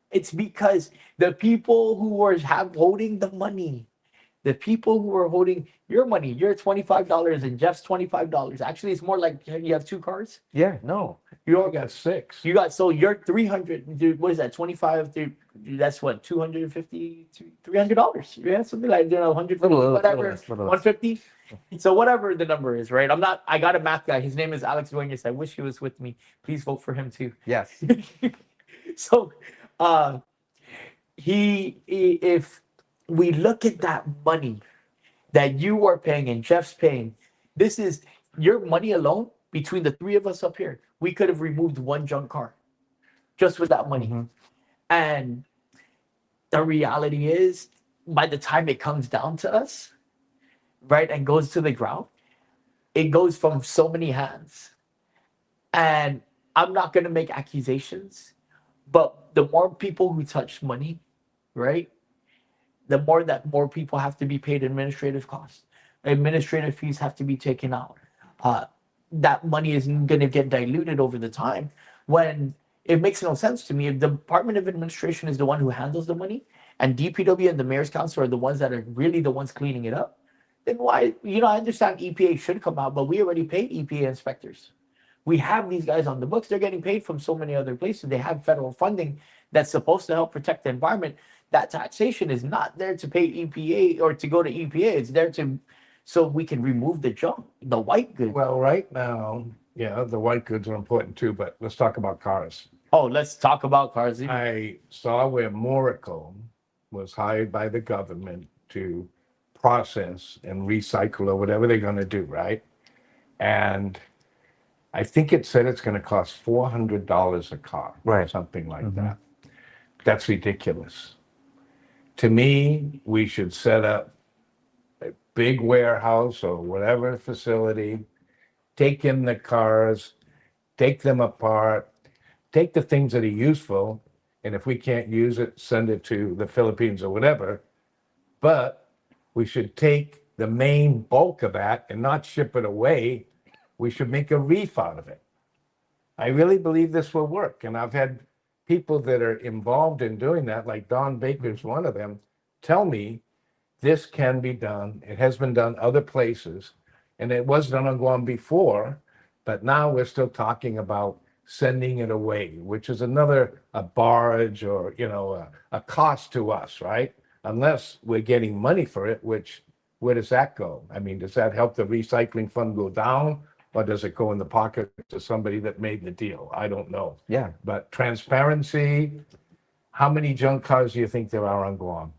Speaker 13: It's because the people who were holding the money, the people who are holding your money, your $25 and Jeff's $25. Actually, it's more like you have two cars.
Speaker 15: Yeah, no.
Speaker 11: You all got 6.
Speaker 13: You got, so you're 300, dude, what is that? 25, that's what, 250, $300. Yeah, something like, 150, whatever, 150. So whatever the number is, right? I got a math guy. His name is Alex Duenas. I wish he was with me. Please vote for him too.
Speaker 15: Yes.
Speaker 13: So, if we look at that money that you are paying and Jeff's paying, this is your money alone between the three of us up here. We could have removed one junk car just with that money. And the reality is, by the time it comes down to us, right, and goes to the ground, it goes from so many hands. And I'm not going to make accusations, but the more people who touch money, right, the more people have to be paid administrative costs. Administrative fees have to be taken out. That money is going to get diluted over the time when it makes no sense to me. If the Department of Administration is the one who handles the money and DPW and the Mayor's Council are the ones that are really the ones cleaning it up, then why, I understand EPA should come out, but we already paid EPA inspectors. We have these guys on the books. They're getting paid from so many other places. They have federal funding that's supposed to help protect the environment. That taxation is not there to pay EPA or to go to EPA. It's there so we can remove the junk, the white goods.
Speaker 11: Well, right now, yeah, the white goods are important too, but let's talk about cars.
Speaker 13: Oh, let's talk about cars.
Speaker 11: I saw where Moracle was hired by the government to process and recycle or whatever they're going to do, right? And I think it said it's going to cost $400 a car,
Speaker 15: right?
Speaker 11: Something like that. That's ridiculous. To me, we should set up a big warehouse or whatever facility, take in the cars, take them apart, take the things that are useful, and if we can't use it, send it to the Philippines or whatever. But we should take the main bulk of that and not ship it away. We should make a reef out of it. I really believe this will work. And I've had people that are involved in doing that, like Don Baker's one of them, tell me this can be done. It has been done other places, and it was done on Guam before, but now we're still talking about sending it away, which is a barge or, a cost to us, right? Unless we're getting money for it, which, where does that go? I mean, does that help the recycling fund go down? Or does it go in the pocket to somebody that made the deal? I don't know.
Speaker 15: Yeah.
Speaker 11: But transparency, how many junk cars do you think there are on Guam?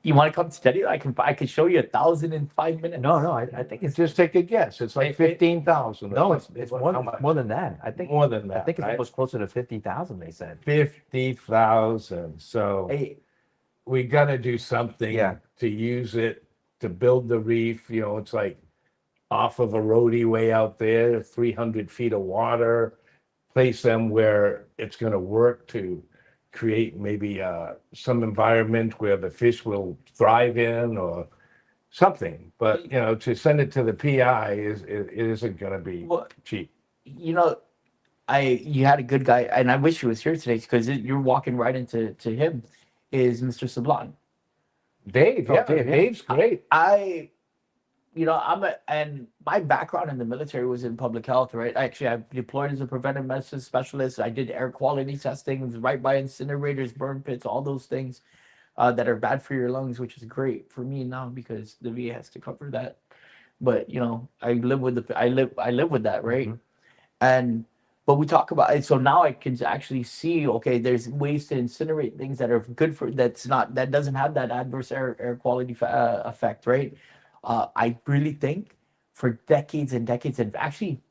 Speaker 13: You want to come study? I can show you 1,000 in 5 minutes.
Speaker 15: No, I think it's
Speaker 11: just take a guess. It's like 15,000.
Speaker 15: No, it's more than that. I think
Speaker 11: more than that.
Speaker 15: I think it's
Speaker 11: right?
Speaker 15: almost closer to 50,000. They said
Speaker 11: 50,000. So we got to do something to use it to build the reef. It's like off of a roadie way out there, 300 feet of water. Place them where it's going to work to create maybe some environment where the fish will thrive in or something. But, to send it to the PI it isn't going to be cheap.
Speaker 13: You had a good guy, and I wish he was here today because you're walking right into him, is Mr. Sablan.
Speaker 11: Dave's great.
Speaker 13: And my background in the military was in public health, right? Actually, I deployed as a preventive medicine specialist. I did air quality testing right by incinerators, burn pits, all those things that are bad for your lungs, which is great for me now because the VA has to cover that. but I live with I live with that, right? And but we talk about it, so now I can actually see, okay, there's ways to incinerate things that are good for that doesn't have that adverse air quality effect, right? I really think for decades and decades, and actually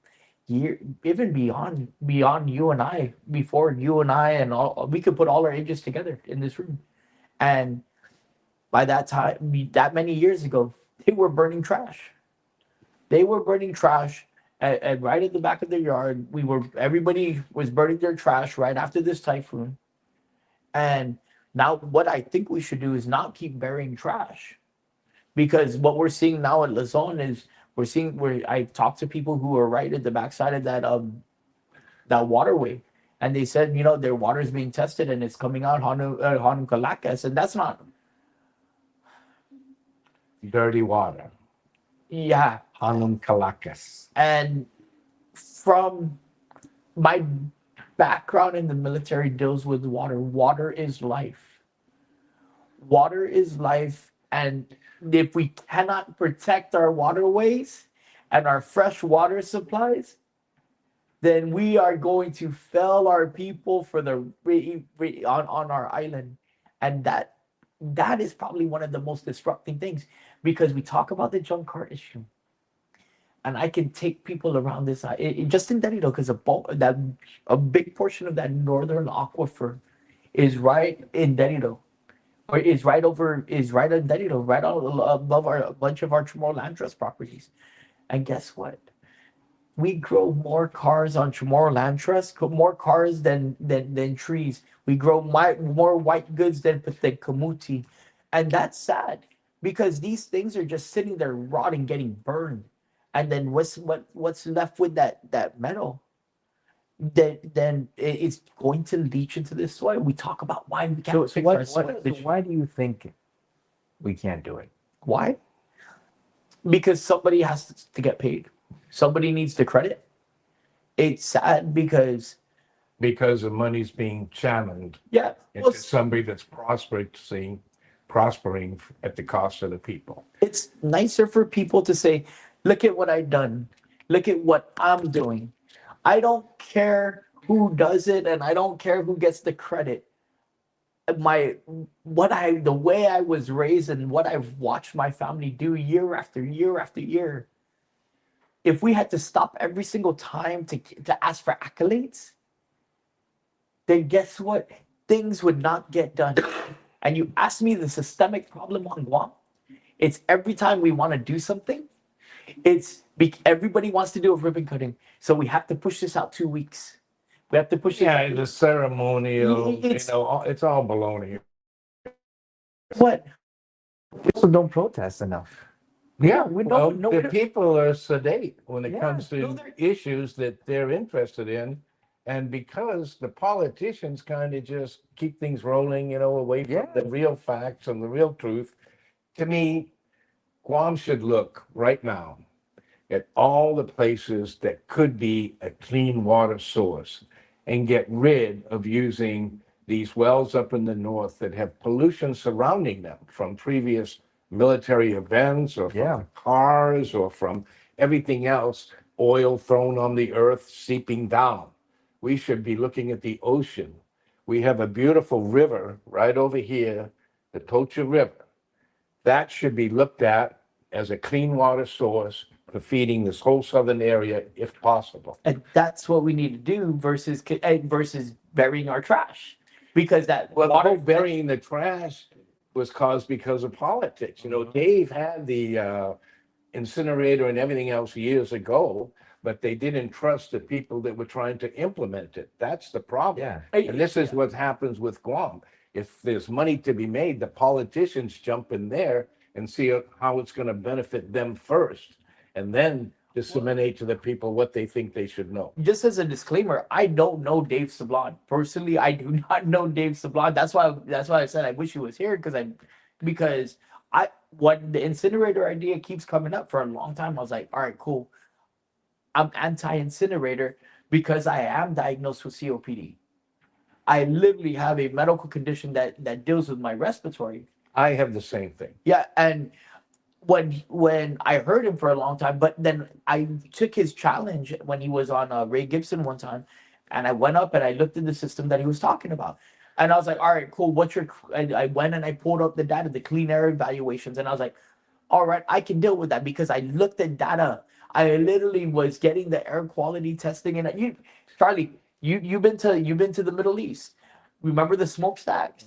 Speaker 13: even beyond you and I, before you and I and all, we could put all our ages together in this room, and by that time, that many years ago, they were burning trash. They were burning trash and right at the back of their yard. Everybody was burning their trash right after this typhoon. And now what I think we should do is not keep burying trash. Because what we're seeing now at Luzon is where I talked to people who are right at the backside of that waterway. And they said, their water is being tested and it's coming out Hanum Calakas. And that's not
Speaker 11: Dirty water.
Speaker 13: Yeah.
Speaker 11: Hanum Calakas.
Speaker 13: And from my background in the military deals with water. Water is life. Water is life. And if we cannot protect our waterways and our fresh water supplies, then we are going to fail our people for on our island. And that is probably one of the most disrupting things, because we talk about the junk car issue. And I can take people around this just in Derrida, because a big portion of that northern aquifer is right in Derrida, or is right in Derrida, right above a bunch of our Chamorro land trust properties. And guess what? We grow more cars on Chamorro land trust, more cars than trees. We grow more white goods than kamuti, and that's sad, because these things are just sitting there rotting, getting burned. And then what's left with that metal? Then it's going to leach into the soil. We talk about why we can't fix our soil.
Speaker 15: So why do you think we can't do it?
Speaker 13: Why? Because somebody has to get paid. Somebody needs the credit. It's sad because
Speaker 11: the money's being channeled
Speaker 13: into
Speaker 11: somebody that's prospering at the cost of the people.
Speaker 13: It's nicer for people to say, look at what I've done. Look at what I'm doing. I don't care who does it, and I don't care who gets the credit. The way I was raised and what I've watched my family do year after year after year. If we had to stop every single time to ask for accolades, then guess what? Things would not get done. And you ask me the systemic problem on Guam, it's every time we want to do something, everybody wants to do a ribbon cutting. So we have to push this out 2 weeks. We have to push it out.
Speaker 11: The ceremonial, it's all baloney.
Speaker 13: What?
Speaker 15: People don't protest enough.
Speaker 11: Yeah, the people are sedate when it comes to issues that they're interested in. And because the politicians kind of just keep things rolling, away from the real facts and the real truth, to me, Guam should look right now at all the places that could be a clean water source and get rid of using these wells up in the north that have pollution surrounding them from previous military events or from cars or from everything else, oil thrown on the earth, seeping down. We should be looking at the ocean. We have a beautiful river right over here, the Tocha River. That should be looked at as a clean water source for feeding this whole southern area if possible.
Speaker 13: And that's what we need to do versus burying our trash. Because
Speaker 11: burying the trash was caused because of politics. Dave had the incinerator and everything else years ago, but they didn't trust the people that were trying to implement it. That's the problem. And this is what happens with Guam. If there's money to be made, the politicians jump in there and see how it's going to benefit them first, and then disseminate to the people what they think they should know.
Speaker 13: Just as a disclaimer, I don't know Dave Sablon. Personally, I do not know Dave Sablon. That's why I said I wish he was here, because when the incinerator idea keeps coming up for a long time, I was like, all right, cool. I'm anti-incinerator because I am diagnosed with COPD. I literally have a medical condition that deals with my respiratory.
Speaker 11: I have the same thing.
Speaker 13: Yeah, and when I heard him for a long time, but then I took his challenge when he was on Ray Gibson one time, and I went up and I looked at the system that he was talking about, and I was like, all right, cool. What's your? I went and I pulled up the data, the clean air evaluations, and I was like, all right, I can deal with that because I looked at data. I literally was getting the air quality testing, and you, Charlie, you've been to the Middle East. Remember the smokestacks?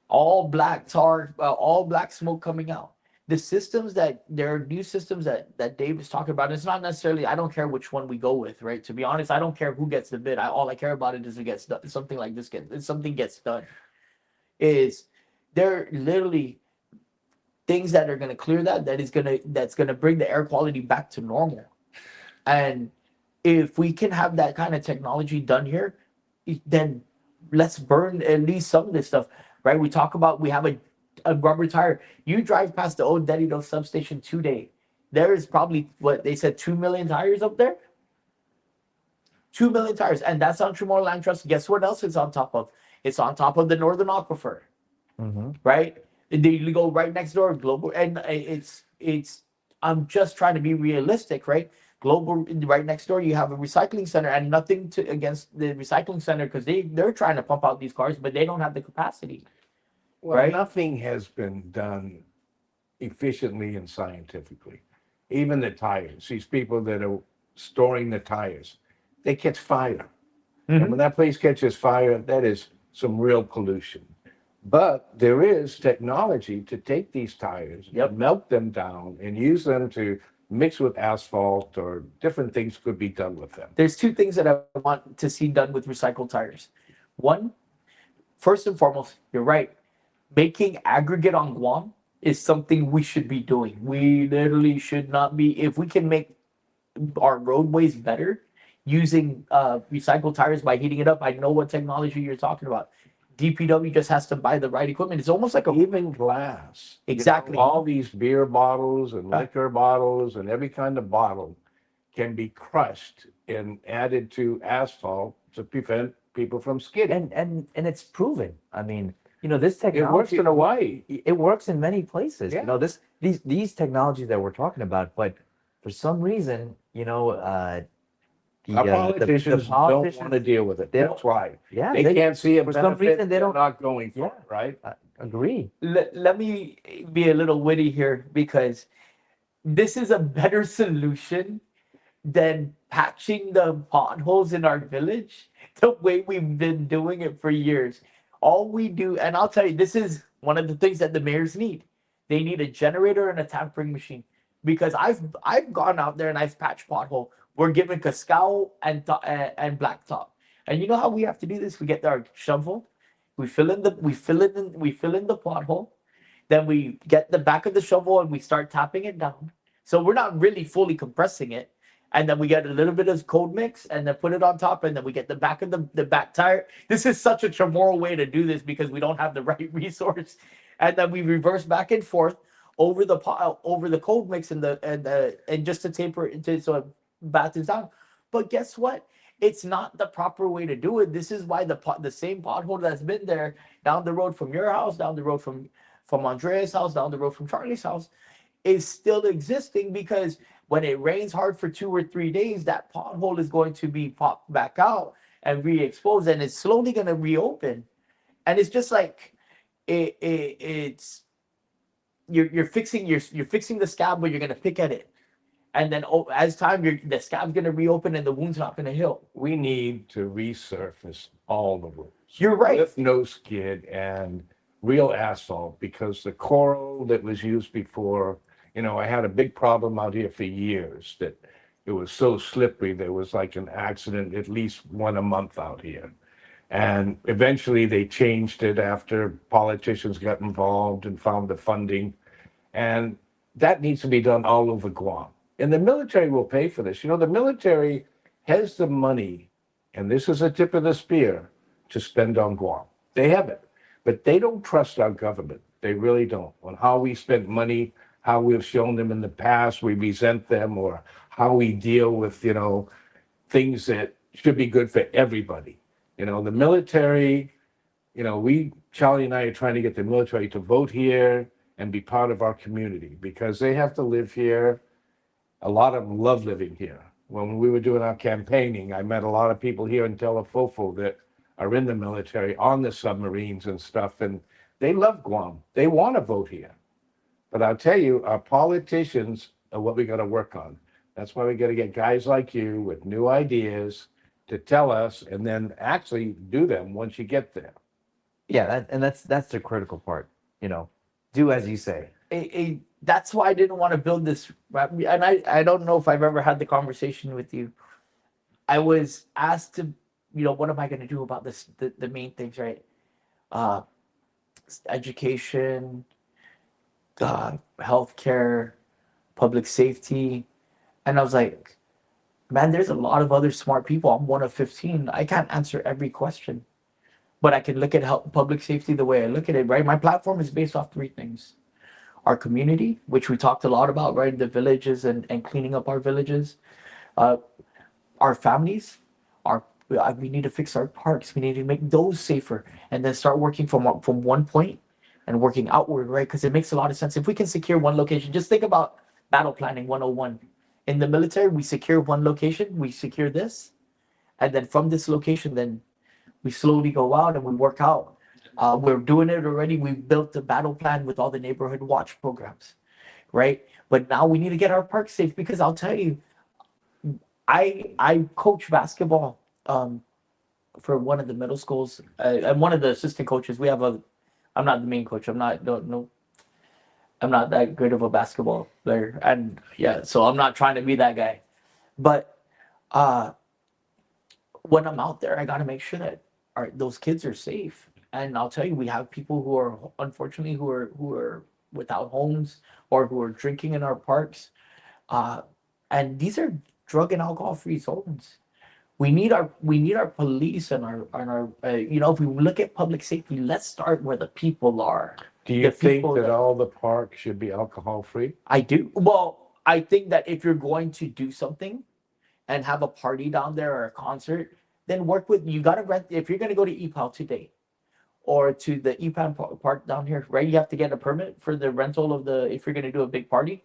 Speaker 13: All black tar, all black smoke coming out. The systems there are new systems that Dave is talking about. It's not necessarily, I don't care which one we go with, right? To be honest, I don't care who gets the bid. All I care about it is it gets done. Something like this something gets done. Is there literally things that are going to clear that's going to bring the air quality back to normal. And if we can have that kind of technology done here, then let's burn at least some of this stuff, right? We have a rubber tire. You drive past the old Dedido substation today, there is probably, what they said, 2 million tires up there. 2 million tires, and that's on Tremor Land Trust. Guess what else it's on top of? It's on top of the Northern Aquifer, right? You go right next door, Global, and it's. I'm just trying to be realistic, right? Global, right next door, you have a recycling center, and nothing against the recycling center because they're trying to pump out these cars, but they don't have the capacity.
Speaker 11: Well,
Speaker 13: right?
Speaker 11: Nothing has been done efficiently and scientifically. Even the tires, these people that are storing the tires, they catch fire. And when that place catches fire, that is some real pollution. But there is technology to take these tires, melt them down, and use them to mix with asphalt, or different things could be done with them.
Speaker 13: There's two things that I want to see done with recycled tires. One, first and foremost, you're right. Making aggregate on Guam is something we should be doing. We literally should not be. If we can make our roadways better using recycled tires by heating it up, I know what technology you're talking about. DPW just has to buy the right equipment. It's almost like
Speaker 11: even glass.
Speaker 13: Exactly.
Speaker 11: All these beer bottles and liquor bottles and every kind of bottle can be crushed and added to asphalt to prevent people from skidding.
Speaker 15: And it's proven. I mean, this technology.
Speaker 11: It works in Hawaii.
Speaker 15: It works in many places.
Speaker 11: Yeah.
Speaker 15: These technologies that we're talking about, but for some reason,
Speaker 11: Our politicians don't want to deal with it. That's why.
Speaker 15: Yeah,
Speaker 11: they can't see a
Speaker 15: for
Speaker 11: benefit.
Speaker 15: some reason they don't.
Speaker 11: Not going for it, right?
Speaker 15: Agree.
Speaker 13: Let me be a little witty here, because this is a better solution than patching the potholes in our village the way we've been doing it for years. All we do, and I'll tell you, this is one of the things that the mayors need. They need a generator and a tampering machine, because I've gone out there and I've patched pothole. We're given Cascal and blacktop, and you know how we have to do this? We get our shovel, we fill in the pothole, then we get the back of the shovel and we start tapping it down. So we're not really fully compressing it, and then we get a little bit of cold mix and then put it on top, and then we get the back of the back tire. This is such a Chamorro way to do this because we don't have the right resource, and then we reverse back and forth over the cold mix and just to taper it into so it battens down. But guess what? It's not the proper way to do it. This is why the same pothole that's been there down the road from your house, down the road from Andrea's house, down the road from Charlie's house, is still existing, because when it rains hard for 2 or 3 days, that pothole is going to be popped back out and re-exposed, and it's slowly going to reopen. And it's just like it's you're fixing the scab, but you're going to pick at it. And then as time, the scab's going to reopen and the wound's not going to heal.
Speaker 11: We need to resurface all the roads.
Speaker 13: You're right.
Speaker 11: With no skid and real asphalt, because the coral that was used before, I had a big problem out here for years that it was so slippery. There was like an accident at least one a month out here. And eventually they changed it after politicians got involved and found the funding. And that needs to be done all over Guam. And the military will pay for this. The military has the money, and this is a tip of the spear, to spend on Guam. They have it. But they don't trust our government. They really don't. On how we spend money, how we've shown them in the past we resent them, or how we deal with, things that should be good for everybody. The military, Charlie and I are trying to get the military to vote here and be part of our community because they have to live here. A lot of them love living here. When we were doing our campaigning, I met a lot of people here in Telefofo that are in the military on the submarines and stuff, and they love Guam. They want to vote here. But I'll tell you, our politicians are what we got to work on. That's why we got to get guys like you with new ideas to tell us and then actually do them once you get there.
Speaker 15: Yeah, that's the critical part, you know. Do as you say.
Speaker 13: That's why I didn't want to build this. And I don't know if I've ever had the conversation with you. I was asked to, what am I going to do about this? The main things, right? Education, healthcare, public safety. And I was like, man, there's a lot of other smart people. I'm one of 15. I can't answer every question. But I can look at public safety the way I look at it, right? My platform is based off 3 things. Our community, which we talked a lot about, right? The villages and cleaning up our villages. Our families, we need to fix our parks. We need to make those safer and then start working from one point and working outward, right? Because it makes a lot of sense. If we can secure one location, just think about battle planning 101. In the military, we secure one location, we secure this. And then from this location, then we slowly go out and we work out. We're doing it already. We built the battle plan with all the neighborhood watch programs, right? But now we need to get our parks safe because I'll tell you, I coach basketball for one of the middle schools. I'm one of the assistant coaches. I'm not the main coach. I'm not that good of a basketball player. And yeah, so I'm not trying to be that guy. But when I'm out there, I got to make sure that those kids are safe. And I'll tell you, we have people who are unfortunately who are without homes or who are drinking in our parks. And these are drug and alcohol free zones. We need our police and our if we look at public safety, let's start where the people are.
Speaker 11: Do you think that all the parks should be alcohol free?
Speaker 13: I do. Well, I think that if you're going to do something and have a party down there or a concert, then you got to rent. If you're going to go to EPAL today or to the EPAM park down here, right? You have to get a permit for the rental if you're going to do a big party.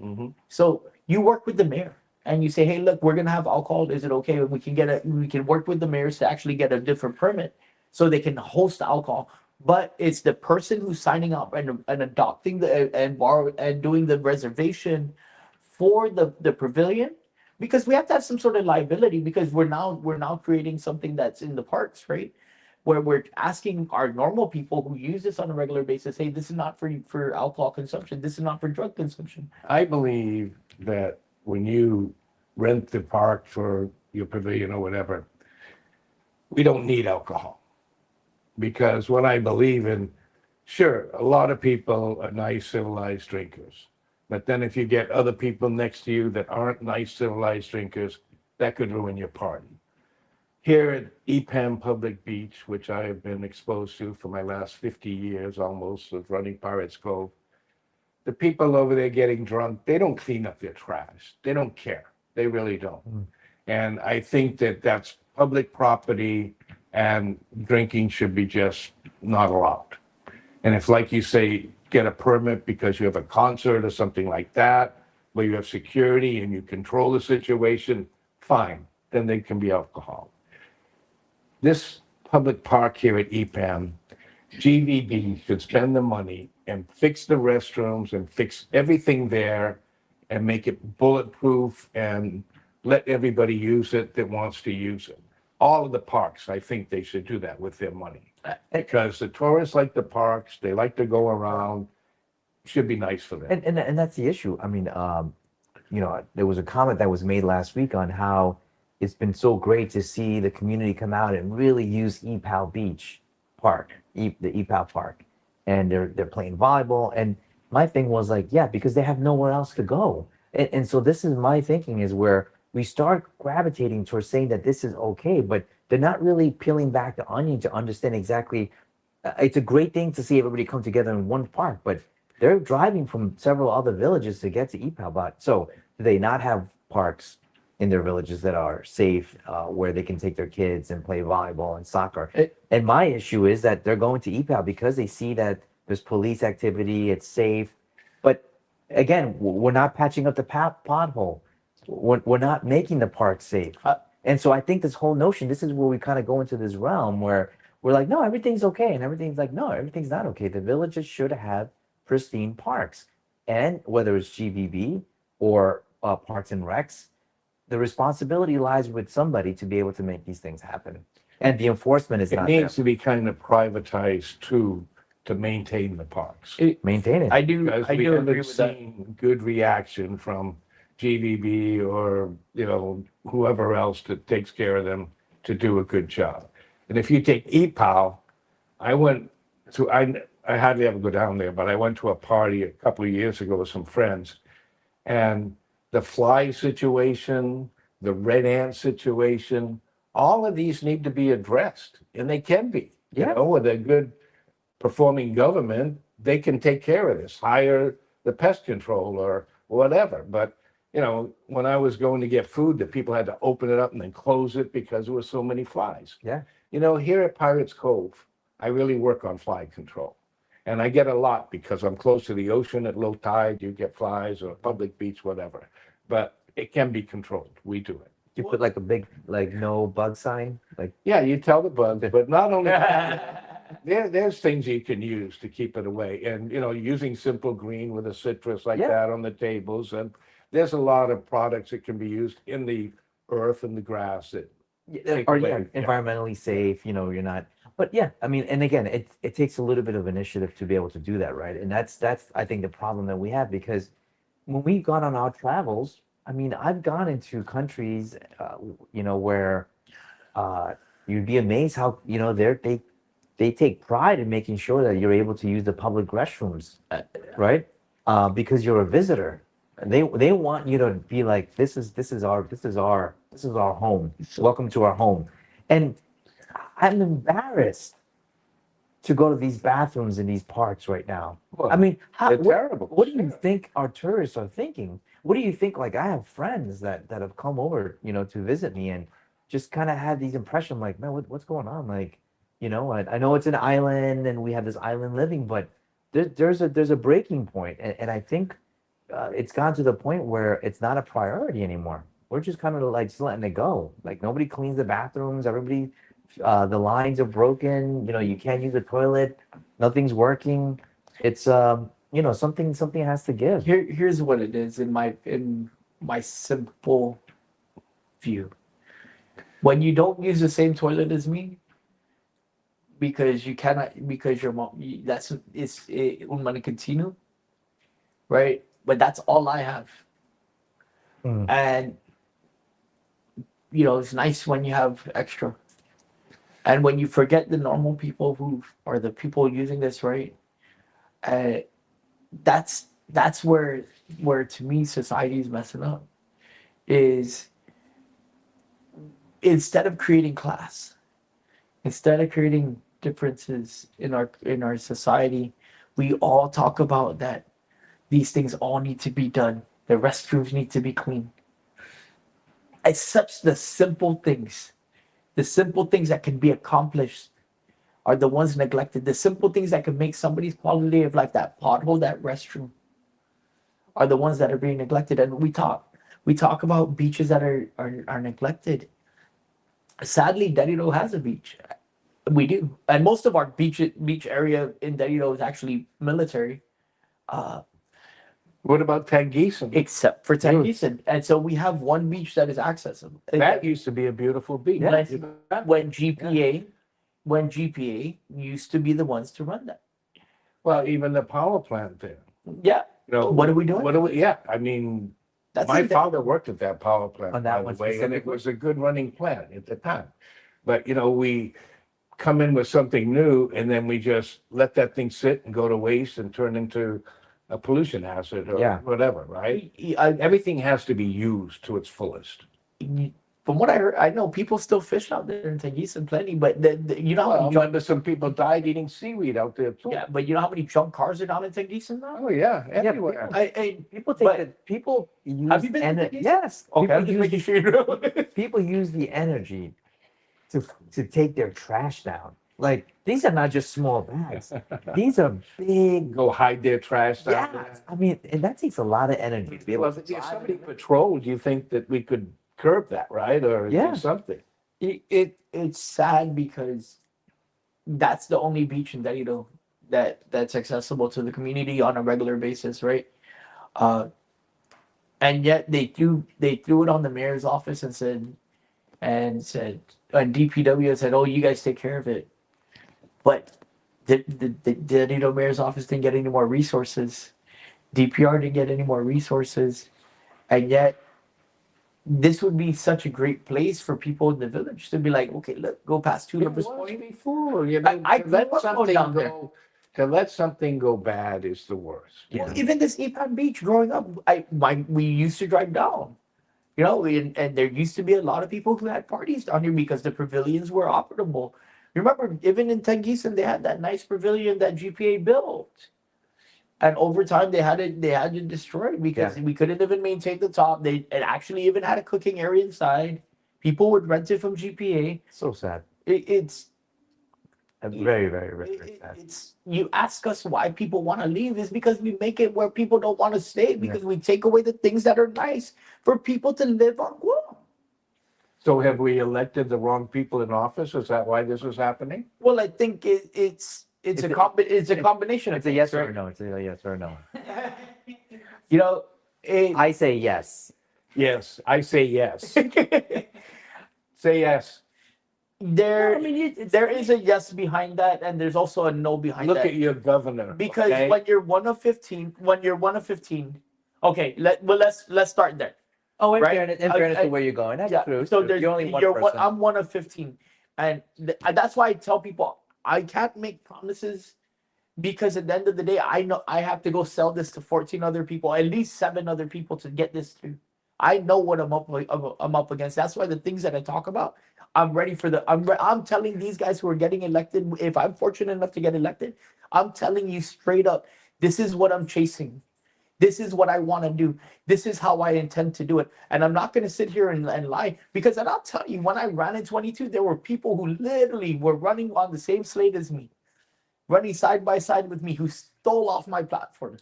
Speaker 11: Mm-hmm.
Speaker 13: So you work with the mayor and you say, hey, look, we're going to have alcohol. Is it okay? We can work with the mayors to actually get a different permit so they can host alcohol. But it's the person who's signing up and adopting and doing the reservation for the pavilion, because we have to have some sort of liability because we're now creating something that's in the parks, right? Where we're asking our normal people who use this on a regular basis, hey, this is not for alcohol consumption. This is not for drug consumption.
Speaker 11: I believe that when you rent the park for your pavilion or whatever, we don't need alcohol. Because what I believe in, sure, a lot of people are nice, civilized drinkers. But then if you get other people next to you that aren't nice, civilized drinkers, that could ruin your party. Here at EPAM Public Beach, which I have been exposed to for my last 50 years almost of running Pirates Cove, the people over there getting drunk, they don't clean up their trash. They don't care. They really don't. And I think that that's public property and drinking should be just not allowed. And if, like you say, get a permit because you have a concert or something like that, where you have security and you control the situation, fine, then there can be alcohol. This public park here at EPAM, GVB should spend the money and fix the restrooms and fix everything there and make it bulletproof and let everybody use it that wants to use it. All of the parks, I think they should do that with their money. Because the tourists like the parks, they like to go around, should be nice for them.
Speaker 15: And that's the issue. I mean, there was a comment that was made last week on how it's been so great to see the community come out and really use EPAL Beach Park, the EPAL Park. And they're playing volleyball. And my thing was like, yeah, because they have nowhere else to go. And so this is my thinking is where we start gravitating towards saying that this is okay, but they're not really peeling back the onion to understand exactly. It's a great thing to see everybody come together in one park, but they're driving from several other villages to get to EPAL. So do they not have parks in their villages that are safe, where they can take their kids and play volleyball and soccer? And my issue is that they're going to EPAL because they see that There's police activity. It's safe, but again, we're not patching up the pothole. We're not making the park safe. And so I think this whole notion, this is where we kind of go into this realm where we're like, no, everything's okay, and everything's like, no, everything's not okay. The villages should have pristine parks, and whether it's GVB or Parks and Recs, the responsibility lies with somebody to be able to make these things happen. And the enforcement is
Speaker 11: It
Speaker 15: not
Speaker 11: needs
Speaker 15: there.
Speaker 11: to be kind of privatized too, to maintain the parks.
Speaker 15: Maintain it.
Speaker 13: I do
Speaker 11: Because we
Speaker 13: agree
Speaker 11: haven't
Speaker 13: with that.
Speaker 11: seen good reaction from GVB or, you know, whoever else that takes care of them to do a good job. And if you take EPOW, I hardly ever go down there, but I went to a party a couple of years ago with some friends, and the fly situation, the red ant situation, all of these need to be addressed, and they can be. You know, with a good performing government, they can take care of this, hire the pest control or whatever. But, you know, when I was going to get food, the people had to open it up and then close it because there were so many flies.
Speaker 15: Yeah.
Speaker 11: You know, here at Pirates Cove, I really work on fly control. And I get a lot because I'm close to the ocean. At low tide, you get flies, or public beach, whatever. But it can be controlled. We do it.
Speaker 15: You put like a big, like, no bug sign, like.
Speaker 11: Yeah, you tell the bugs, but not only there's things you can use to keep it away. And, you know, using Simple Green with a citrus like that on the tables. And there's a lot of products that can be used in the earth and the grass that take
Speaker 15: Or
Speaker 11: away.
Speaker 15: environmentally safe, you know, you're not, but yeah, I mean, and again, it takes a little bit of initiative to be able to do that, right? And that's I think the problem that we have, because when we got on our travels, I mean, I've gone into countries, you know, where you'd be amazed how, you know, they take pride in making sure that you're able to use the public restrooms, right? Because you're a visitor. They want you to be like, this is our home. Welcome to our home. And I'm embarrassed to go to these bathrooms in these parks right now.
Speaker 11: Well,
Speaker 15: I mean,
Speaker 11: they're terrible.
Speaker 15: What do you think our tourists are thinking? What do you think? Like, I have friends that have come over, you know, to visit me, and just kind of had these impressions, like, man, what's going on? Like, you know, I know it's an island and we have this island living, but there's a breaking point, and I think it's gone to the point where it's not a priority anymore. We're just kind of like just letting it go. Like, nobody cleans the bathrooms. Everybody, the lines are broken. You know, you can't use the toilet. Nothing's working. It's you know, something has to give.
Speaker 13: Here's what it is in my simple view. When you don't use the same toilet as me, because you cannot, because your mom, it's un continue, right? But that's all I have. And you know, it's nice when you have extra. And when you forget the normal people who are the people using this, right? That's where to me society is messing up. Is instead of creating class, instead of creating differences in our society, we all talk about that these things all need to be done. The restrooms need to be clean. It's such the simple things that can be accomplished are the ones neglected. The simple things that can make somebody's quality of life, that pothole, that restroom, are the ones that are being neglected. And we talk about beaches that are neglected. Sadly, Derrida has a beach. We do. And most of our beach area in Derrida is actually military.
Speaker 11: What about Tangeesan?
Speaker 13: Except for Tangeesan. And so we have one beach that is accessible.
Speaker 11: That used to be a beautiful beach.
Speaker 13: When GPA used to be the ones to run that.
Speaker 11: Well, even the power plant there.
Speaker 13: Yeah.
Speaker 11: You know,
Speaker 13: what are we doing?
Speaker 11: Yeah, I mean, my father worked at that power plant,
Speaker 15: On that
Speaker 11: by
Speaker 15: one
Speaker 11: the way, and it
Speaker 15: specifically?
Speaker 11: was a good running plant at the time. But, you know, we come in with something new, and then we just let that thing sit and go to waste and turn into a pollution hazard or whatever, right? Everything has to be used to its fullest.
Speaker 13: From what I heard, I know people still fish out there in Tangeesan plenty, but you know how
Speaker 11: remember some people died eating seaweed out there too.
Speaker 13: Yeah, but you know how many junk cars are down in Tangeesan now?
Speaker 11: Oh yeah, everywhere.
Speaker 15: People use
Speaker 13: Have you been to Tangeesan?
Speaker 15: Yes.
Speaker 13: Okay, I'm just making sure you know.
Speaker 15: People use the energy to take their trash down. Like these are not just small bags. These are big.
Speaker 11: Go hide their trash down
Speaker 15: Yeah,
Speaker 11: there.
Speaker 15: I mean, and that takes a lot of energy to be able
Speaker 11: Well,
Speaker 15: to.
Speaker 11: if somebody patrolled, you think that we could curb that, right? Or
Speaker 15: Yeah.
Speaker 11: do something.
Speaker 13: It's sad because that's the only beach in Delito that's accessible to the community on a regular basis, right? And yet they threw it on the mayor's office and said and DPW said, "Oh, you guys take care of it." But the Delito mayor's office didn't get any more resources. DPR didn't get any more resources, and yet this would be such a great place for people in the village to be like, okay, look, go past Two
Speaker 11: It
Speaker 13: Lovers
Speaker 11: was
Speaker 13: Point.
Speaker 11: before, you know,
Speaker 13: I
Speaker 11: to
Speaker 13: grew
Speaker 11: let
Speaker 13: up going
Speaker 11: something
Speaker 13: down there.
Speaker 11: go, to let something go bad is the worst.
Speaker 13: Well, even this Ipan Beach, growing up, we used to drive down, you know, and there used to be a lot of people who had parties down here because the pavilions were operable. Remember, even in Tengisan, they had that nice pavilion that GPA built. And over time, they had to destroy it because we couldn't even maintain the top. It actually even had a cooking area inside. People would rent it from GPA.
Speaker 15: So sad.
Speaker 13: It's
Speaker 15: Very, very, very, very sad.
Speaker 13: it's you ask us why people want to leave is because we make it where people don't want to stay because we take away the things that are nice for people to live on Guam.
Speaker 11: So have we elected the wrong people in office? Is that why this is happening?
Speaker 13: Well, I think it's a combination.
Speaker 15: It's a yes or no. It's a yes or no.
Speaker 13: You know,
Speaker 15: I say yes.
Speaker 11: Yes, I say yes. Say yes.
Speaker 13: There is a yes behind that, and there's also a no behind
Speaker 11: Look
Speaker 13: that.
Speaker 11: at your governor.
Speaker 13: Because
Speaker 11: okay?
Speaker 13: when you're one of 15, okay, let's start there.
Speaker 15: Oh, in
Speaker 13: right?
Speaker 15: fairness to where you're going, that's true.
Speaker 13: So there's
Speaker 15: you're only one person.
Speaker 13: I'm one of 15, and that's why I tell people I can't make promises because at the end of the day, I know I have to go sell this to 14 other people, at least 7 other people to get this through. I know what I'm up against. That's why the things that I talk about, I'm ready for I'm telling these guys who are getting elected, if I'm fortunate enough to get elected, I'm telling you straight up, this is what I'm chasing. This is what I want to do. This is how I intend to do it. And I'm not going to sit here and lie because and I'll tell you, when I ran in 22, there were people who literally were running on the same slate as me, running side by side with me, who stole off my platform.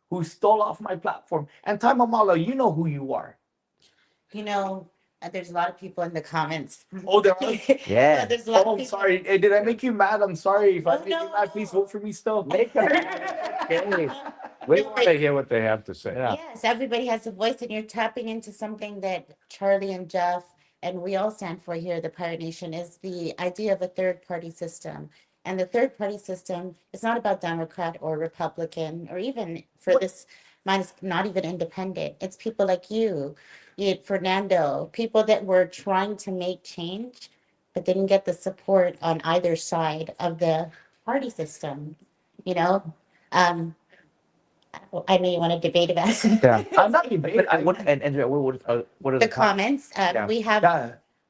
Speaker 13: And Ty Mamalo, you know who you are.
Speaker 14: You know, there's a lot of people in the comments.
Speaker 13: Oh, there are?
Speaker 15: Yeah.
Speaker 14: There's a lot of
Speaker 13: Oh,
Speaker 14: people.
Speaker 13: sorry. Hey, did I make you mad? I'm sorry. If I made you mad, please vote for me still.
Speaker 11: Make them okay. We want to hear what they have to say.
Speaker 15: Yeah.
Speaker 14: Yes, everybody has a voice, and you're tapping into something that Charlie and Jeff and we all stand for here, the Pirate Nation, is the idea of a third-party system. And the third-party system is not about Democrat or Republican, or even for this, mine is not even independent. It's people like you, Fernando, people that were trying to make change, but didn't get the support on either side of the party system. You know, I know you want to debate about it.
Speaker 15: Yeah.
Speaker 13: I'm not debating.
Speaker 15: What are
Speaker 14: The comments.
Speaker 15: Yeah.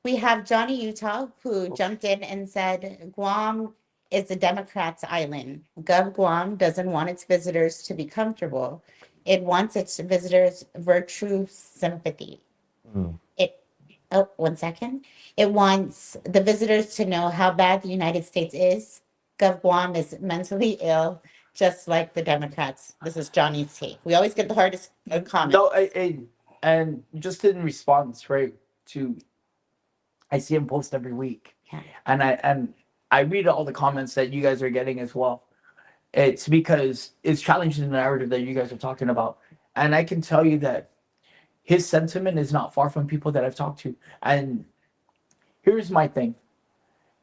Speaker 14: We have Johnny Utah who jumped in and said Guam is a Democrat's island. Gov Guam doesn't want its visitors to be comfortable. It wants its visitors virtue sympathy. One second. It wants the visitors to know how bad the United States is. Gov Guam is mentally ill, just like the Democrats. This is Johnny's take. We always get the hardest comments.
Speaker 13: No, and just in response, right, to I see him post every week.
Speaker 14: Yeah.
Speaker 13: And I read all the comments that you guys are getting as well. It's because it's challenging the narrative that you guys are talking about. And I can tell you that his sentiment is not far from people that I've talked to. And here's my thing,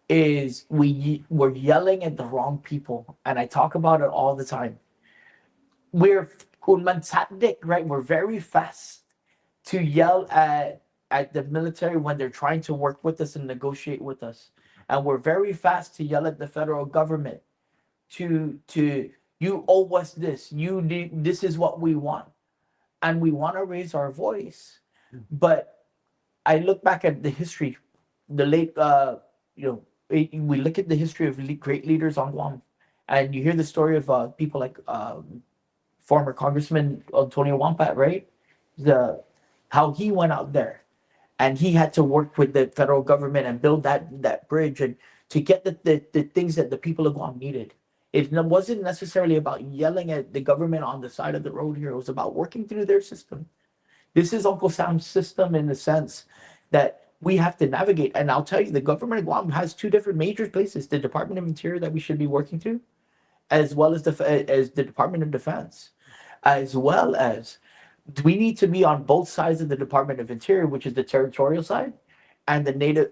Speaker 13: is we're yelling at the wrong people. And I talk about it all the time. We're right? We're very fast to yell at the military when they're trying to work with us and negotiate with us. And we're very fast to yell at the federal government to you owe us this, this is what we want. And we want to raise our voice. But I look back at the history, the late, we look at the history of great leaders on Guam, and you hear the story of people like former Congressman Antonio Wampat, right? How he went out there and he had to work with the federal government and build that bridge. And to get the things that the people of Guam needed. It wasn't necessarily about yelling at the government on the side of the road here. It was about working through their system. This is Uncle Sam's system in the sense that we have to navigate. And I'll tell you, the government of Guam has two different major places: the Department of Interior that we should be working through, as well as the Department of Defense, as well as we need to be on both sides of the Department of Interior, which is the territorial side, and the native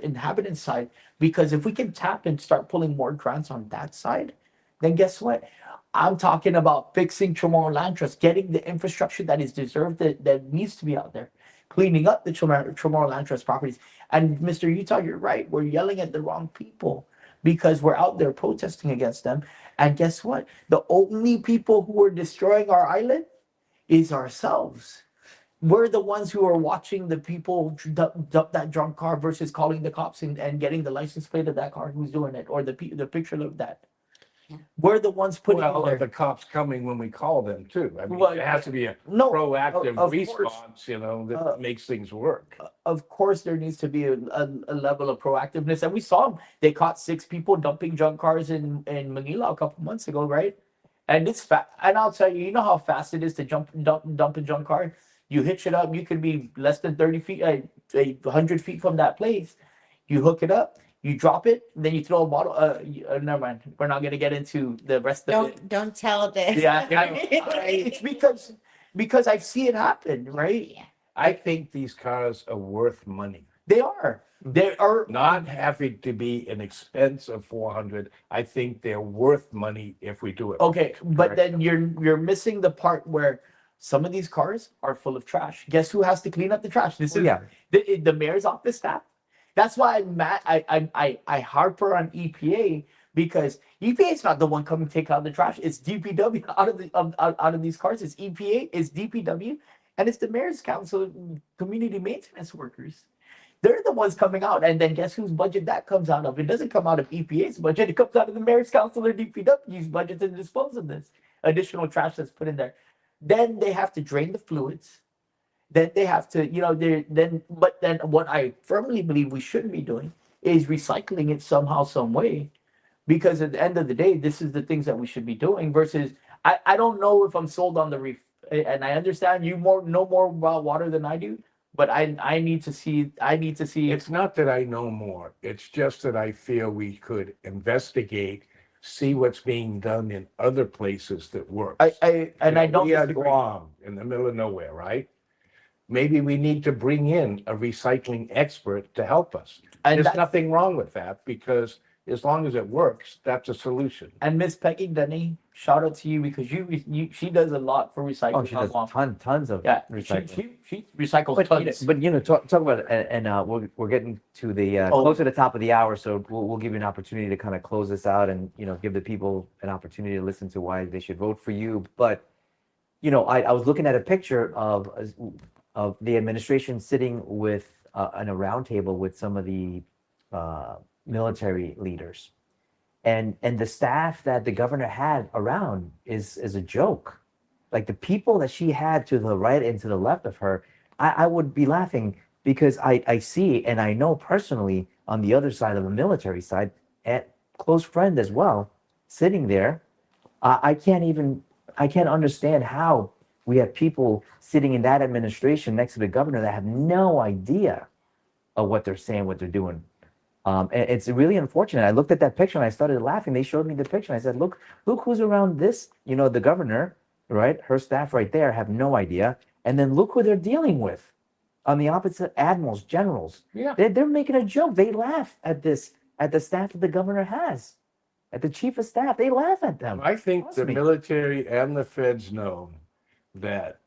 Speaker 13: inhabitant side. Because if we can tap and start pulling more grants on that side, then guess what? I'm talking about fixing Chamorro Land Trust, getting the infrastructure that is deserved, that needs to be out there, cleaning up the Chamorro Land Trust properties. And Mr. Utah, you're right. We're yelling at the wrong people because we're out there protesting against them. And guess what? The only people who are destroying our island is ourselves. We're the ones who are watching the people dump that drunk car versus calling the cops and getting the license plate of that car who's doing it, or the picture of that. We're the ones putting it there.
Speaker 11: The cops coming when we call them too. I mean,
Speaker 13: Well,
Speaker 11: it has to be a
Speaker 13: no,
Speaker 11: proactive
Speaker 13: of
Speaker 11: response,
Speaker 13: course.
Speaker 11: that makes things work.
Speaker 13: Of course, there needs to be a level of proactiveness. And we saw them. They caught 6 people dumping junk cars in Manila a couple months ago, right? And it's fast. And I'll tell you, you know how fast it is to dump a junk car? You hitch it up. You could be less than 30 feet, 100 feet from that place. You hook it up. You drop it, then you throw a bottle. Never mind. We're not gonna get into the rest of it.
Speaker 14: Don't tell this.
Speaker 13: Yeah, it's because I see it happen, right?
Speaker 11: I think these cars are worth money.
Speaker 13: They are. They are
Speaker 11: not having to be an expense of 400. I think they're worth money if we do it.
Speaker 13: Okay, but then you're missing the part where some of these cars are full of trash. Guess who has to clean up the trash? This is the mayor's office staff. That's why I'm mad. I harper on EPA, because EPA is not the one coming to take out the trash. It's DPW out of these cars. It's EPA, it's DPW, and it's the mayor's council community maintenance workers. They're the ones coming out, and then guess whose budget that comes out of? It doesn't come out of EPA's budget. It comes out of the mayor's council or DPW's budget to dispose of this additional trash that's put in there. Then they have to drain the fluids. Then they have to, but then what I firmly believe we shouldn't be doing is recycling it somehow, some way, because at the end of the day, this is the things that we should be doing. Versus, I don't know if I'm sold on the reef, and I understand you know more about water than I do, but I need to see.
Speaker 11: It's not that I know more. It's just that I feel we could investigate, see what's being done in other places that work.
Speaker 13: I don't
Speaker 11: we are
Speaker 13: disagree.
Speaker 11: Guam in the middle of nowhere, right? Maybe we need to bring in a recycling expert to help us.
Speaker 13: And
Speaker 11: there's nothing wrong with that, because as long as it works, that's a solution.
Speaker 13: And Miss Peggy Denny, shout out to you, because she does a lot for recycling.
Speaker 15: Oh, she does tons of recycling.
Speaker 13: She recycles
Speaker 15: But
Speaker 13: tons.
Speaker 15: talk about it, and we're getting to the close to the top of the hour, so we'll give you an opportunity to kind of close this out, and give the people an opportunity to listen to why they should vote for you. But I was looking at a picture of the administration sitting with in a round table with some of the military leaders, and the staff that the governor had around is a joke. Like the people that she had to the right and to the left of her, I would be laughing, because I see and I know personally on the other side of the military side, and close friend as well, sitting there. I can't understand how we have people sitting in that administration next to the governor that have no idea of what they're saying, what they're doing. And it's really unfortunate. I looked at that picture and I started laughing. They showed me the picture and I said, look who's around this, the governor, right? Her staff right there have no idea. And then look who they're dealing with on the opposite, admirals, generals.
Speaker 11: Yeah.
Speaker 15: They're making a joke. They laugh at the staff that the governor has, at the chief of staff. They laugh at them.
Speaker 11: I think
Speaker 15: Trust
Speaker 11: the
Speaker 15: me.
Speaker 11: military and the feds know that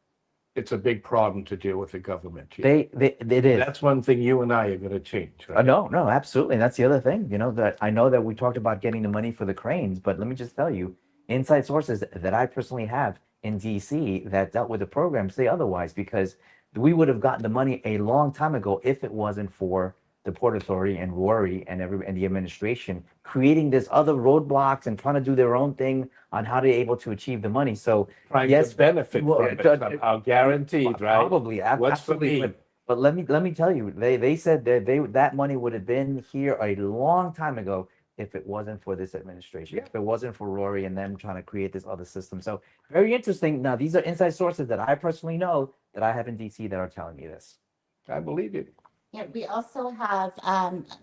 Speaker 11: it's a big problem to deal with the government here.
Speaker 15: It is.
Speaker 11: That's one thing you and I are going to change. Right?
Speaker 15: No, absolutely. And that's the other thing, that I know that we talked about getting the money for the cranes, but let me just tell you, inside sources that I personally have in DC that dealt with the program say otherwise, because we would have gotten the money a long time ago if it wasn't for the Port Authority and Rory and the administration creating this other roadblocks and trying to do their own thing on how they're able to achieve the money. So
Speaker 11: Trying
Speaker 15: yes,
Speaker 11: to benefit from it somehow, guaranteed, right?
Speaker 15: Probably,
Speaker 11: What's for
Speaker 15: absolutely.
Speaker 11: me?
Speaker 15: But let me tell you, they said that money would have been here a long time ago if it wasn't for this administration, if it wasn't for Rory and them trying to create this other system. So very interesting. Now these are inside sources that I personally know that I have in DC that are telling me this.
Speaker 11: I believe it.
Speaker 14: Yeah, we also have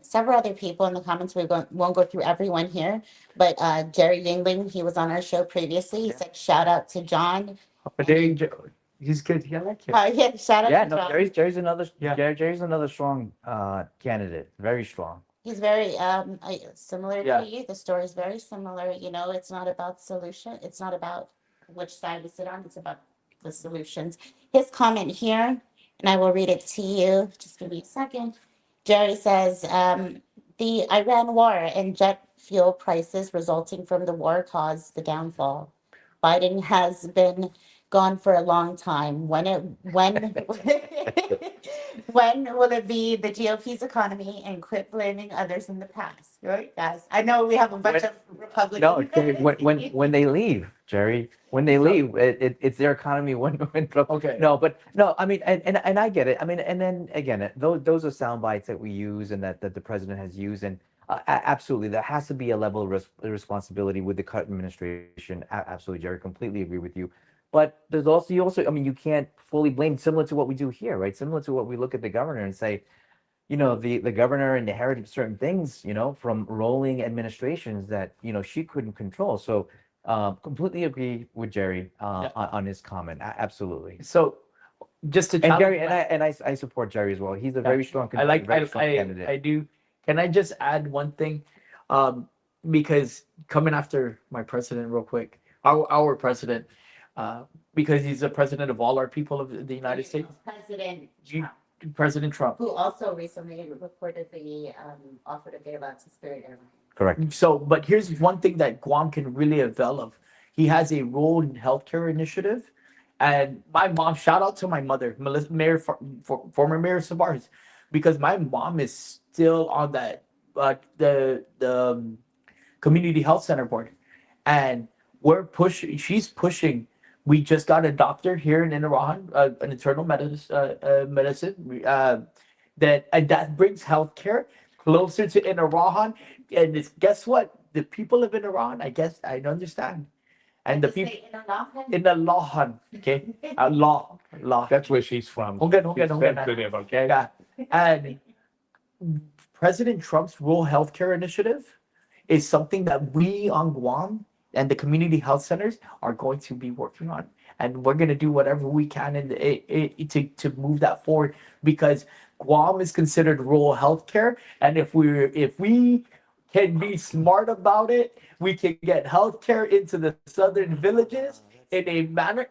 Speaker 14: several other people in the comments. Won't go through everyone here, but Jerry Yingling, he was on our show previously. He said, shout out to John.
Speaker 11: He's good. Yeah, I like him.
Speaker 14: Yeah, shout out
Speaker 15: Yeah,
Speaker 14: to
Speaker 15: no,
Speaker 14: John.
Speaker 15: Jerry's another strong candidate. Very strong.
Speaker 14: He's very similar
Speaker 11: Yeah.
Speaker 14: to you. The story is very similar. You know, it's not about solution. It's not about which side we sit on. It's about the solutions. His comment here, and I will read it to you. Just give me a second. Jerry says, the Iran war and jet fuel prices resulting from the war caused the downfall. Biden has been gone for a long time. When will it be the GOP's economy and quit blaming others in the past? Right, guys? I know we have a bunch of Republicans.
Speaker 15: No, when they leave, Jerry, when they leave, it's their economy.
Speaker 11: Okay.
Speaker 15: No, but no, I mean, and I get it. I mean, and then again, those are sound bites that we use and that the president has used, and absolutely, there has to be a level of responsibility with the current administration. Absolutely, Jerry, completely agree with you. But there's also, I mean, you can't fully blame, similar to what we do here, right? Similar to what we look at the governor and say, you know, the governor inherited certain things, you know, from rolling administrations that, you know, she couldn't control. So completely agree with Jerry on his comment. Absolutely.
Speaker 13: So just to
Speaker 15: and Jerry, and I support Jerry as well. He's a very strong candidate.
Speaker 13: I do. Can I just add one thing? Because coming after my president real quick, our president, because he's the president of all our people of the United States. President Trump.
Speaker 14: Who also recently reportedly offered a bailout to Spirit Airlines.
Speaker 15: Correct.
Speaker 13: So, but here's one thing that Guam can really avail of. He has a rural healthcare initiative. And my mom, shout out to my mother, former Mayor Savares, because my mom is still on that the community health center board. And she's pushing. We just got a doctor here in Iran, an internal medicine, that brings healthcare closer to Iran. And guess what? The people of Iran, I guess, I understand. And the people in Iran, okay, law.
Speaker 11: That's where she's from.
Speaker 13: Sensitive, okay. Yeah, and President Trump's rural healthcare initiative is something that we on Guam and the community health centers are going to be working on, and we're going to do whatever we can to move that forward, because Guam is considered rural healthcare, and if we can be smart about it, we can get healthcare into the southern villages in a manner.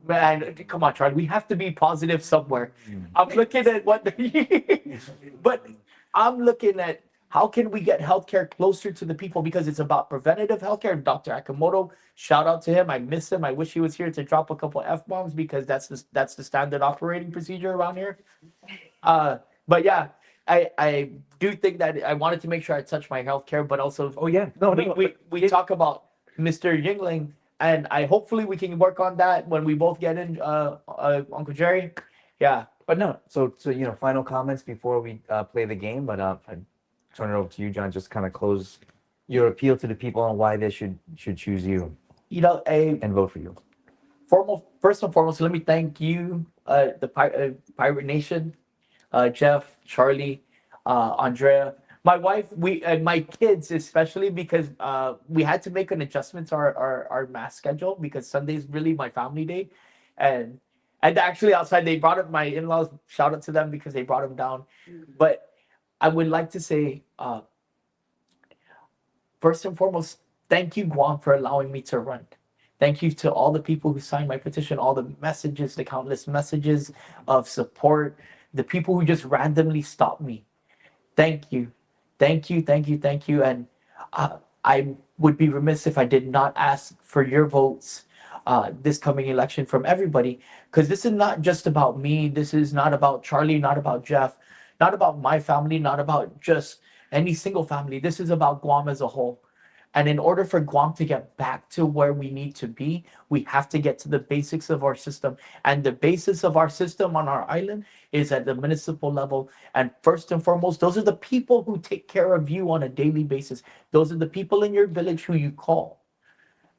Speaker 13: Man, come on, Charlie. We have to be positive somewhere. I'm looking at but I'm looking at how can we get healthcare closer to the people, because it's about preventative healthcare. Dr. Akamoto, shout out to him. I miss him. I wish he was here to drop a couple F-bombs, because that's the standard operating procedure around here. But yeah, I do think that I wanted to make sure I touch my healthcare, but also we talk about Mr. Yingling, and hopefully we can work on that when we both get in, Uncle Jerry. Yeah.
Speaker 15: But no, so you know, final comments before we play the game. But I turn it over to you, John. Just kind of close your appeal to the people on why they should choose you.
Speaker 13: You know,
Speaker 15: and vote for you.
Speaker 13: First and foremost, let me thank you, the Pirate Nation, Jeff, Charlie, Andrea, my wife, and my kids, especially because we had to make an adjustment to our mass schedule, because Sunday's really my family day, and actually outside they brought up my in-laws. Shout out to them because they brought them down. But I would like to say, first and foremost, thank you, Guam, for allowing me to run. Thank you to all the people who signed my petition, all the messages, the countless messages of support, the people who just randomly stopped me. Thank you. Thank you, thank you, thank you. And I would be remiss if I did not ask for your votes this coming election from everybody, because this is not just about me. This is not about Charlie, not about Jeff, not about my family, not about just any single family. This is about Guam as a whole. And in order for Guam to get back to where we need to be, we have to get to the basics of our system. And the basis of our system on our island is at the municipal level. And first and foremost, those are the people who take care of you on a daily basis. Those are the people in your village who you call.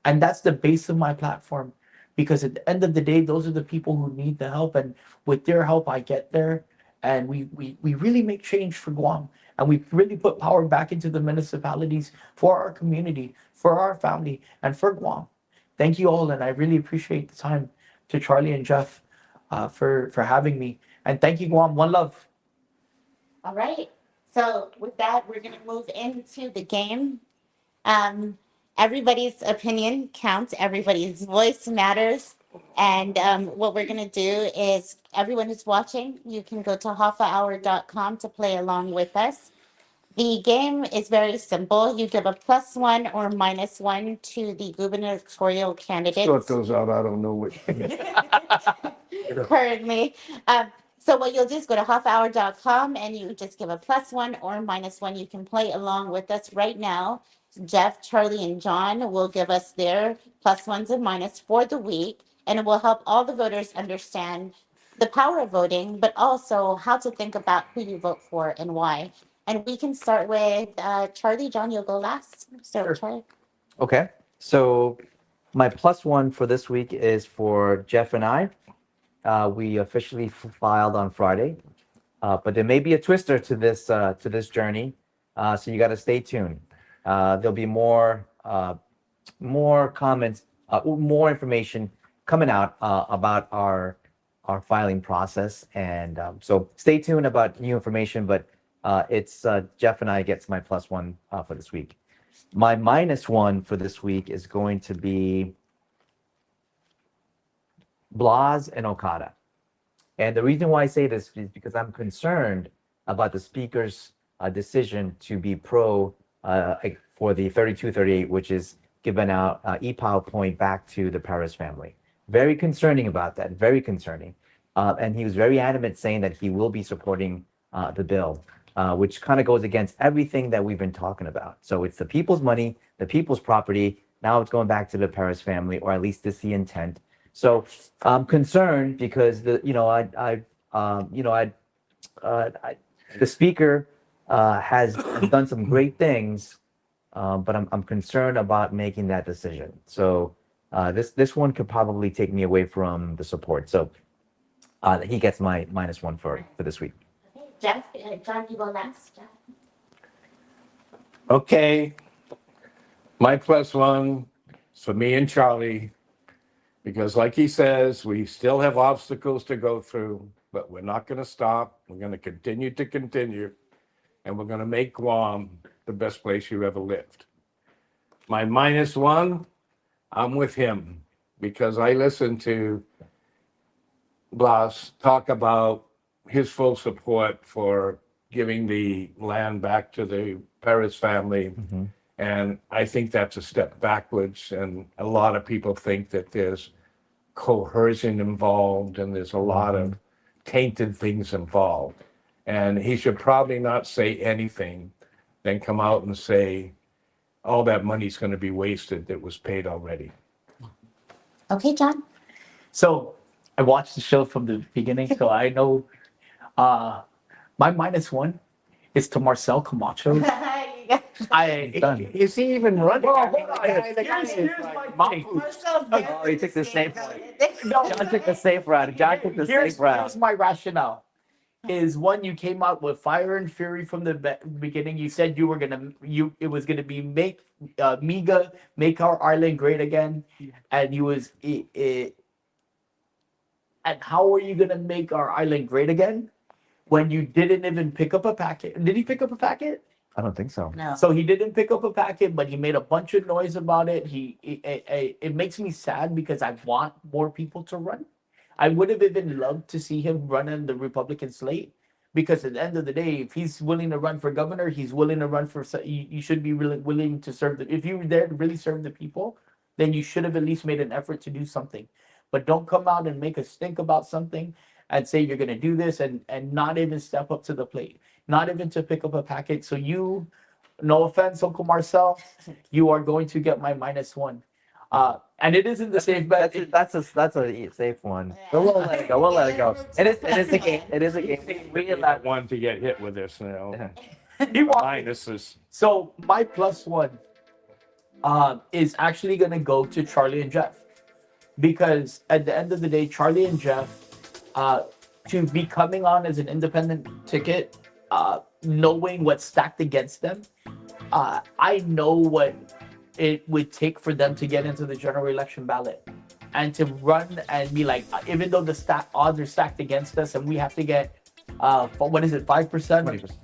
Speaker 13: And that's the base of my platform. Because at the end of the day, those are the people who need the help. And with their help, I get there. And we really make change for Guam. And we really put power back into the municipalities for our community, for our family, and for Guam. Thank you all, and I really appreciate the time to Charlie and Jeff for having me. And thank you, Guam. One love.
Speaker 14: All right. So with that, we're going to move into the game. Everybody's opinion counts. Everybody's voice matters. And what we're going to do is everyone who's watching, you can go to hafahour.com to play along with us. The game is very simple. You give a +1 or -1 to the gubernatorial candidates.
Speaker 8: Sort those out. I don't know which.
Speaker 14: Currently. So what you'll do is go to hafahour.com and you just give a +1 or -1. You can play along with us right now. Jeff, Charlie, and John will give us their +1s and minus for the week, and it will help all the voters understand the power of voting, but also how to think about who you vote for and why. And we can start with Charlie. John, you'll go last. So, sure. Charlie.
Speaker 15: Okay. So my +1 for this week is for Jeff and I. We officially filed on Friday, but there may be a twister to this journey. So you got to stay tuned. There'll be more comments, more information coming out about our filing process, and so stay tuned about new information. But it's Jeff and I gets my +1 for this week. My -1 for this week is going to be Blas and Okada. And the reason why I say this is because I'm concerned about the speaker's decision to be pro for the 3238, which is giving out EPOW point back to the Paris family. Very concerning about that, very concerning. And he was very adamant saying that he will be supporting the bill, which kind of goes against everything that we've been talking about. So it's the people's money, the people's property. Now it's going back to the Paris family, or at least this is the intent. So I'm concerned because the speaker has done some great things, but I'm concerned about making that decision. So this one could probably take me away from the support. So he gets my -1 for this week.
Speaker 14: Okay, Jeff, John, you go last. Jeff.
Speaker 11: Okay. My +1 for me and Charlie, because like he says, we still have obstacles to go through, but we're not going to stop. We're going to continue, and we're going to make Guam the best place you ever lived. My -1, I'm with him because I listened to Blas talk about his full support for giving the land back to the Paris family.
Speaker 15: Mm-hmm.
Speaker 11: And I think that's a step backwards. And a lot of people think that there's coercion involved and there's a lot of tainted things involved. And he should probably not say anything, then come out and say, all that money's going to be wasted that was paid already.
Speaker 14: Okay, John.
Speaker 13: So I watched the show from the beginning, so I know my -1 is to Marcel Camacho. Is he even running? Well, hold on. Here's my thing.
Speaker 15: Oh, he took the safe route. John took the safe route. John took the safe route.
Speaker 13: Here's my rationale. Is one, you came out with fire and fury from the beginning. You said it was gonna be make MEGA, make our island great again, and and how are you gonna make our island great again when you didn't even pick up a packet? Did he pick up a packet?
Speaker 15: I don't think so.
Speaker 14: No.
Speaker 13: So he didn't pick up a packet, but he made a bunch of noise about it. It makes me sad because I want more people to run. I would have even loved to see him run in the Republican slate, because at the end of the day, if he's willing to run for governor, he's willing to run for. You should be really willing to serve if you were there to really serve the people, then you should have at least made an effort to do something. But don't come out and make us think about something and say you're going to do this and not even step up to the plate, not even to pick up a packet. So you no offense, Uncle Marcel, you are going to get my -1. And it isn't the safe bet.
Speaker 15: That's a safe one. But we'll let it go. We'll let it go. It is a game. It is a game.
Speaker 11: We had that one to get hit with this now. Minuses.
Speaker 13: So my +1 is actually going to go to Charlie and Jeff, because at the end of the day, Charlie and Jeff, to be coming on as an independent ticket, knowing what's stacked against them, I know what it would take for them to get into the general election ballot and to run and be like, even though the odds are stacked against us and we have to get what is it, 5%?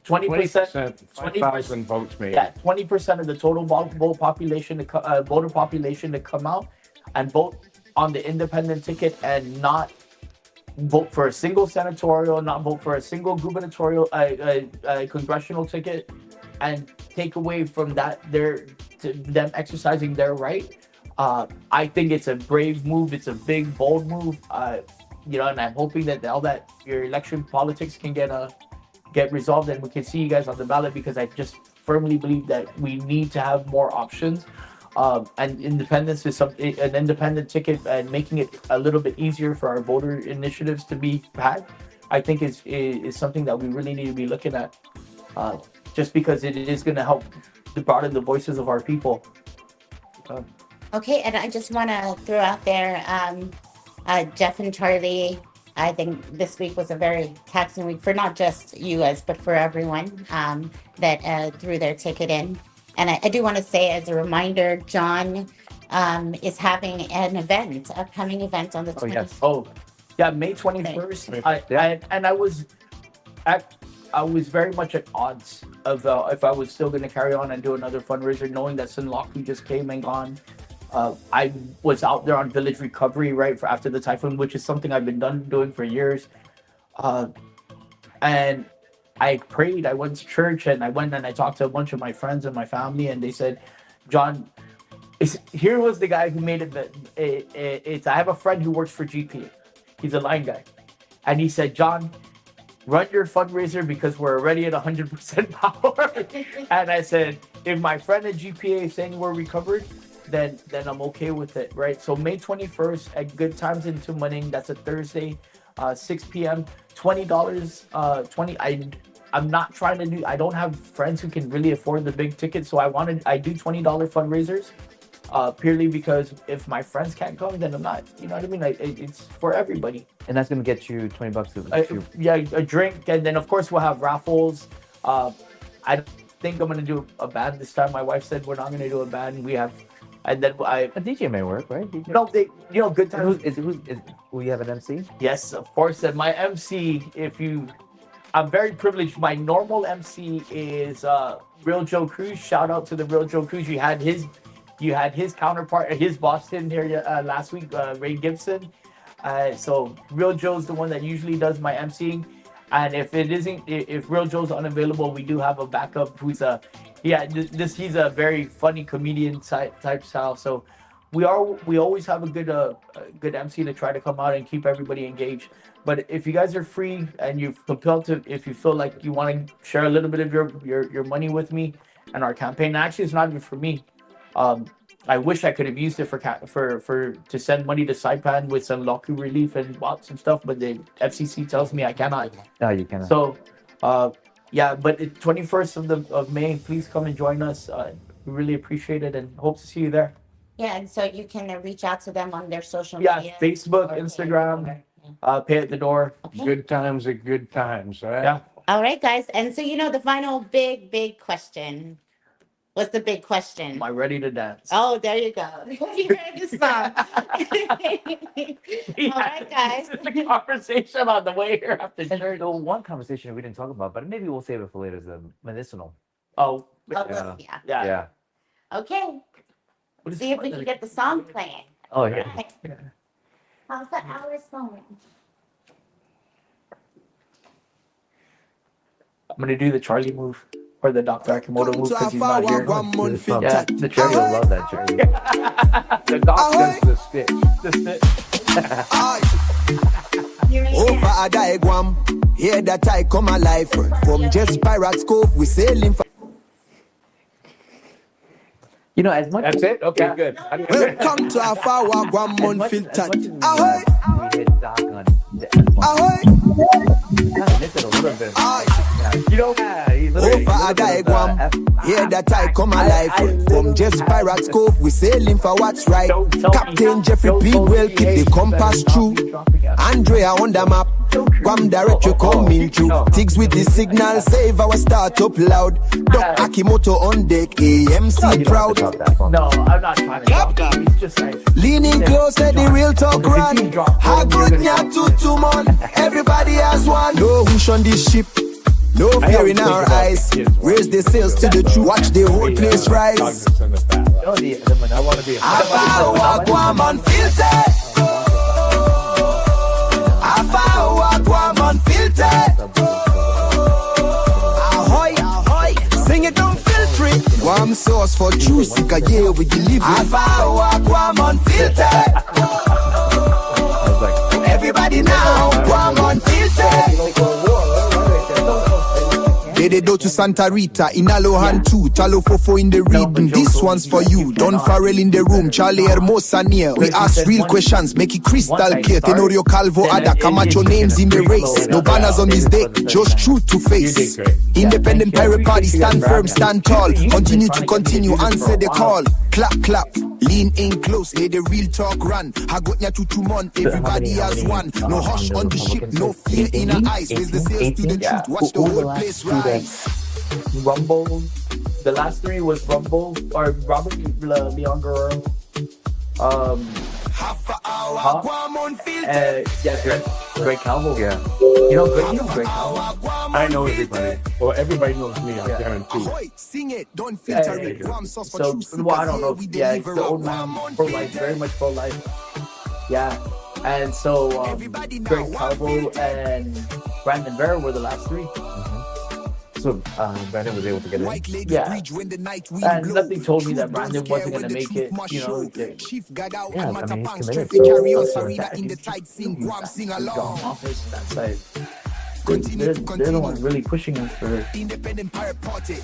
Speaker 13: 20%?
Speaker 11: 5,000 votes maybe.
Speaker 13: Yeah, 20% of the total voter population to come out and vote on the independent ticket and not vote for a single senatorial, not vote for a single gubernatorial, congressional ticket, and take away from that them exercising their right. I think it's a brave move. It's a big, bold move. And I'm hoping that all that your election politics can get resolved and we can see you guys on the ballot, because I just firmly believe that we need to have more options. And independence is an independent ticket, and making it a little bit easier for our voter initiatives to be had, I think is something that we really need to be looking at, just because it is going to help to broaden the voices of our people.
Speaker 14: Okay, and I just want to throw out there, Jeff and Charlie, I think this week was a very taxing week for not just you guys, but for everyone that threw their ticket in. And I do want to say, as a reminder, Jon is having an upcoming event on the 20th.
Speaker 13: Yes. Oh, yeah, May 21st. I was very much at odds of if I was still going to carry on and do another fundraiser, knowing that Sinlaku just came and gone. I was out there on village recovery right after the typhoon, which is something I've been doing for years. And I prayed, I went to church, and I talked to a bunch of my friends and my family, and they said, Jon, here was the guy who made it. I have a friend who works for GPA. He's a line guy. And he said, Jon, run your fundraiser because we're already at 100% power. And I said, if my friend at GPA is saying we're recovered, then I'm okay with it, right? So May 21st at Good Times in Tumaning, that's a Thursday, 6 p.m., $20. I'm not trying to do, I don't have friends who can really afford the big ticket, so I do $20 fundraisers, purely because if my friends can't come, then I'm not, you know what I mean? It's for everybody.
Speaker 15: And that's going to get you $20
Speaker 13: yeah, a drink, and then of course we'll have raffles. I think I'm going to do a band this time. My wife said we're not going to do a band. And then a
Speaker 15: DJ may work, right? DJ?
Speaker 13: No, Good Times.
Speaker 15: Will you have an MC?
Speaker 13: Yes, of course. And my MC, I'm very privileged. My normal MC is Real Joe Cruz. Shout out to the Real Joe Cruz. You had his counterpart, his boss in here last week, Ray Gibson. So Real Joe's the one that usually does my MCing. And if Real Joe's unavailable, we do have a backup who's he's a very funny comedian type style. So we always have a good MC to try to come out and keep everybody engaged. But if you guys are free and you're compelled to, if you feel like you want to share a little bit of your money with me and our campaign, actually it's not even for me. I wish I could have used it to send money to Saipan with some Loku relief and bought some stuff, but the FCC tells me I cannot.
Speaker 15: No, you cannot.
Speaker 13: So, but the 21st of May, please come and join us. We really appreciate it and hope to see you there.
Speaker 14: Yeah, and so you can reach out to them on their social media.
Speaker 13: Yeah, Facebook, Instagram, pay at the door.
Speaker 14: Okay.
Speaker 11: Good times at good times, right?
Speaker 13: Yeah.
Speaker 14: All right, guys. And so, the final big question. What's the big question?
Speaker 13: Am I ready to dance?
Speaker 14: Oh, there you go. You heard the song. All right, guys.
Speaker 13: The conversation on the way here after church.
Speaker 15: The one conversation we didn't talk about, but maybe we'll save it for later, is the medicinal.
Speaker 13: Oh,
Speaker 14: yeah. Okay. See if we can get the song playing.
Speaker 15: Oh, yeah.
Speaker 14: Right. How's the hour going?
Speaker 13: I'm going to do the Charlie move. Or the Dr. Akimoto move because he's not here.
Speaker 15: Yeah, the Charlie will love that, Charlie.
Speaker 11: The doctor's the stitch.
Speaker 1: Over a die Guam, here that I come alive. From just Pirates Cove, we sailing for.
Speaker 13: You know, as much.
Speaker 11: That's it. Okay,
Speaker 13: Yeah.
Speaker 11: good.
Speaker 1: Welcome to Hafa Hour, Guam Unfiltered. Ahoy!
Speaker 15: We hit Doc on the
Speaker 1: Ahoy!
Speaker 15: kind of missed it a little bit.
Speaker 13: You know,
Speaker 1: Over Adai Guam, hear that I come alive. From Jeff's Pirates Cove, we sailing for what's right. Captain Jeffrey Pigwell keep the compass true. Andrea on the map, Guam directory coming through. Tigs with the signal, save our startup loud. Doc Akimoto on deck, AMC proud.
Speaker 13: No, I'm not trying to talk about it. It's just like
Speaker 1: Leaning close, let the real talk run. How good to man. Everybody has one. No whoosh on this ship. No fear in our eyes. Raise the sails to the truth. Watch the whole place rise.
Speaker 13: I want to be.
Speaker 1: Hafa Hour, Guam Unfiltered. Hafa Hour, Guam Unfiltered. Ahoy, ahoy. Sing it, don't filter it. Guam sauce for true. Sick a year we deliver. Hafa Hour, Guam Unfiltered. Everybody now, Guam Unfiltered. They do to Santa Rita, in Alohan too, Talo Fofo in the reading. This one's for you, Don Farrell in the room, Charlie Hermosa near. We ask real questions, make it crystal clear. Tenorio Calvo, Ada Camacho names in the race. No banners on this deck, just truth to face. Independent pirate party, stand firm, stand tall. Continue to continue, answer the call. Clap, clap, lean in close, let the real talk run. Hagotnya tutumon, everybody has one. No hush on the ship, no fear in our eyes. Raise the sails to the truth, watch the whole place rise.
Speaker 13: Rumble. The last three was Rumble or Robert Leon Guerrero.
Speaker 1: Hafa Hour, Guam Unfiltered.
Speaker 13: Yeah, Greg Calvo.
Speaker 15: Yeah.
Speaker 13: You know Greg Calvo.
Speaker 11: I know everybody. Well, everybody knows me, I guarantee.
Speaker 1: Ahoy, sing it, don't filter it. Guam sauce for true
Speaker 13: So, well, I don't know.
Speaker 1: we
Speaker 13: Yeah,
Speaker 1: deliver
Speaker 13: the
Speaker 1: a
Speaker 13: old man,
Speaker 1: Guam
Speaker 13: pro life, very much pro life. Yeah, and so Greg Calvo and Brandon Vera were the last three.
Speaker 15: So Brandon was able to get in.
Speaker 13: Yeah, and nothing told me that Brandon wasn't going to make it. You know,
Speaker 15: Yeah, I mean, he's committed.
Speaker 1: In the tight scene, Guam sing along.
Speaker 13: Office, that side. They're the ones really pushing us for
Speaker 1: Independent Pirate Party.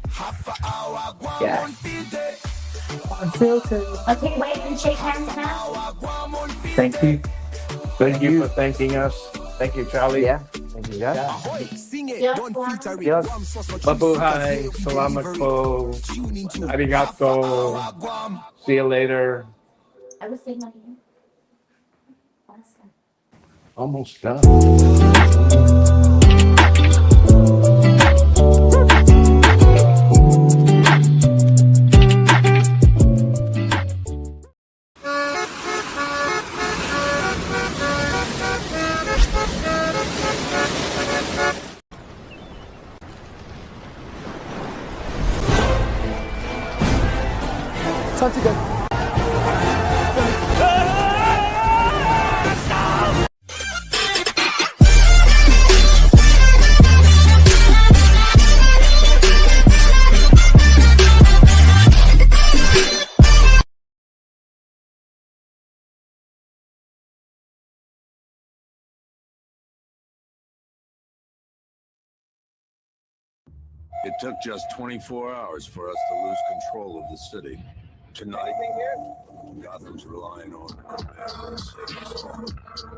Speaker 1: Hafa Hour, Guam
Speaker 13: Yeah.
Speaker 1: Unfiltered.
Speaker 13: Unfiltered.
Speaker 14: Okay, wait and shake hands now.
Speaker 13: Thank you.
Speaker 11: Thank you for thanking us. Thank you, Charlie.
Speaker 15: Yeah. Thank you, guys.
Speaker 1: Ahoy, sing it,
Speaker 14: Yes,
Speaker 1: don't filter it.
Speaker 15: Yes.
Speaker 1: Guam sauce for true
Speaker 11: Mabuhay.
Speaker 1: seekers,
Speaker 11: Salamat
Speaker 1: we
Speaker 11: po.
Speaker 1: deliver it. Tune into
Speaker 11: Arigato.
Speaker 1: Hafa Hour, Guam.
Speaker 11: See you later.
Speaker 14: I was saying my name. Awesome.
Speaker 11: Almost done.
Speaker 1: Time to go.
Speaker 8: It took just 24 hours for us to lose control of the city. Tonight, Gotham's relying on emergencies.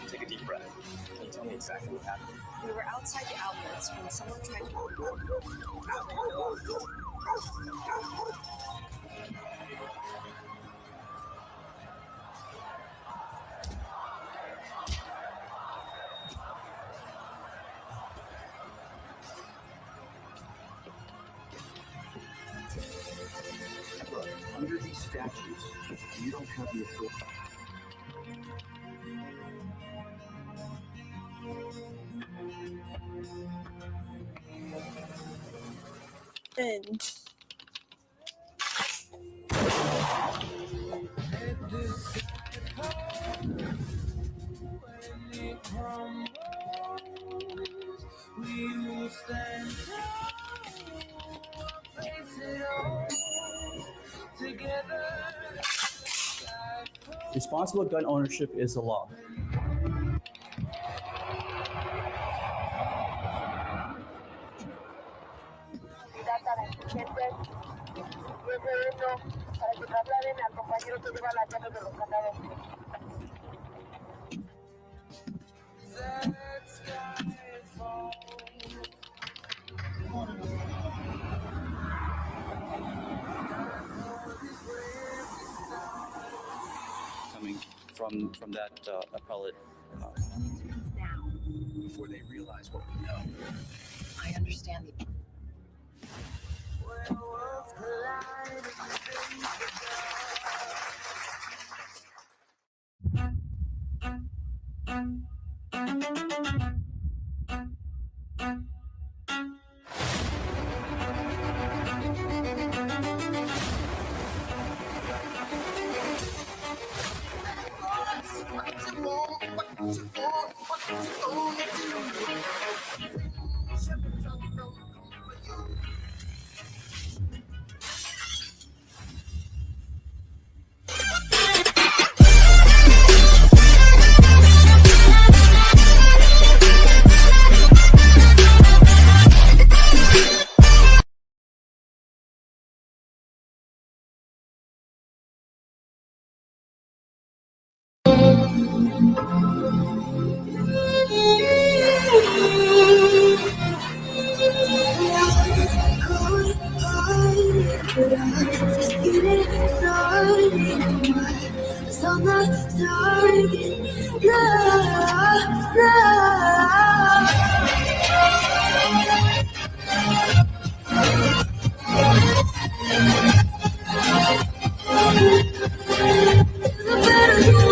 Speaker 16: Take a deep breath. Can you tell me exactly what happened?
Speaker 17: We were outside the outlets when someone tried to...
Speaker 16: Look,
Speaker 6: Under these statutes, you don't have the authority.
Speaker 16: Responsible gun ownership is the law.
Speaker 6: Coming from that appellate.
Speaker 17: Now,
Speaker 6: Before they realize what we know.
Speaker 17: I understand the.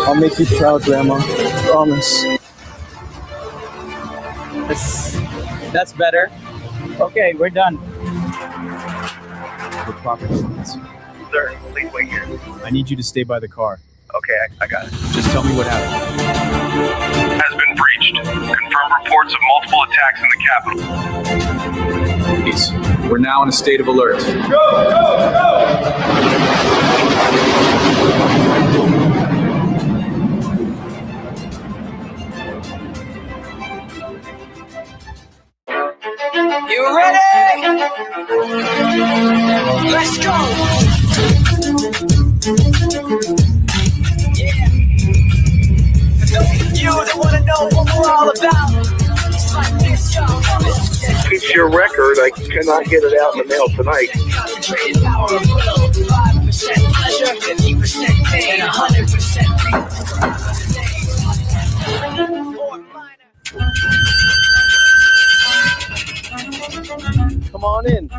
Speaker 2: I'll make you proud, Grandma. Promise.
Speaker 3: That's better. Okay, we're done.
Speaker 6: For proper defense.
Speaker 4: Sir, please wait here.
Speaker 16: I need you to stay by the car.
Speaker 4: Okay, I got it.
Speaker 16: Just tell me what happened.
Speaker 4: Has been breached. Confirmed reports of multiple attacks in the capital.
Speaker 6: Please, we're now in a state of alert.
Speaker 5: You ready? Let's go. Yeah. You that wanna know what we're all about. It's like this, y'all.
Speaker 4: It's your record. I cannot get it out in the mail tonight.
Speaker 5: Concentrated power of will. 5% pleasure, 50% pain, 100%
Speaker 3: Come on in.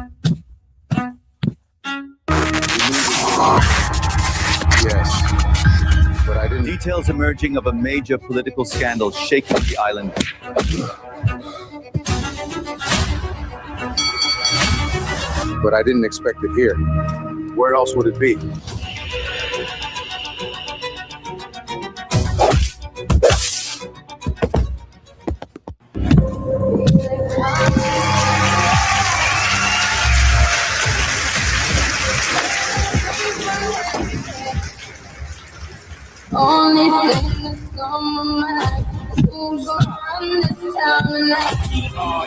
Speaker 6: Yes, but I didn't. Details emerging of a major political scandal shaking the island.
Speaker 7: But I didn't expect it here. Where else would it be?
Speaker 5: Only thing that's on my mind is who's gonna run this town tonight.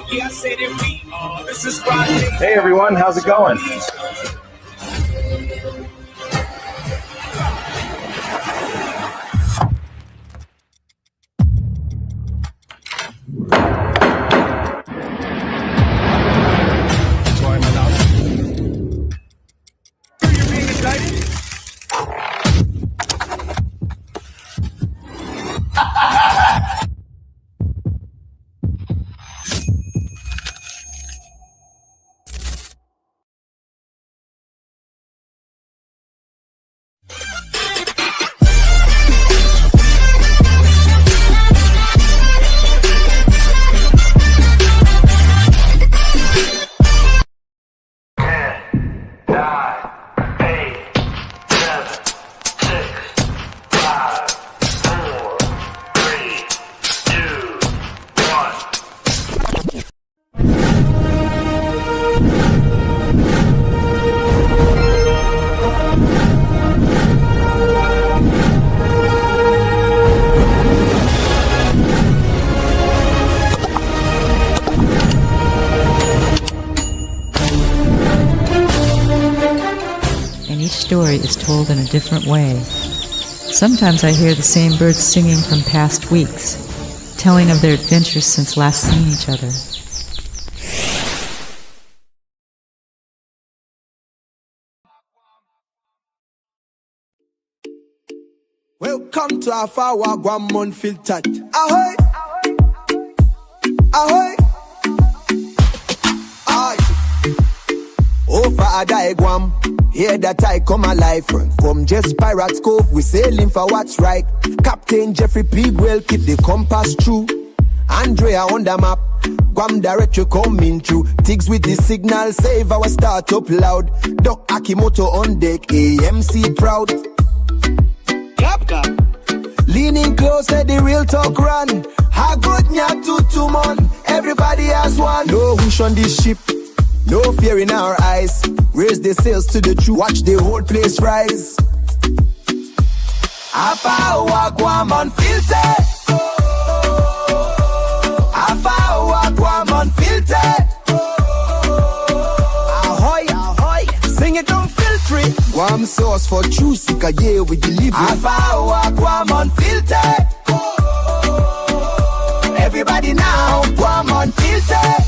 Speaker 5: Yeah, I said it, we are. This is Friday.
Speaker 3: Hey everyone, how's it going?
Speaker 10: story is told in a different way. Sometimes I hear the same birds singing from past weeks, telling of their adventures since last seeing each other.
Speaker 1: Welcome to Hafa Hour, Guam Unfiltered. Ahoy! Ahoy! Aye! Oh, for a die Guam, here that I come alive. From just Pirates Cove, we sailing for what's right. Captain Jeffrey Pigwell keep the compass true. Andrea on the map, Guam directory coming through. Tigs with the signal, save our startup loud. Doc Akimoto on deck, AMC proud. Clap, clap. Leaning close, let the real talk run. Ha good nya to man, everybody has one. No whoosh on this ship, no fear in our eyes. Raise the sails to the truth, watch the whole place rise. Hafa Hour, Guam Unfiltered. Hafa Hour, Guam Unfiltered. Ahoy, ahoy, sing it unfiltered. Guam sauce for true seeker, yeah, we deliver. Hafa Hour, Guam Unfiltered. Everybody now, Guam Unfiltered.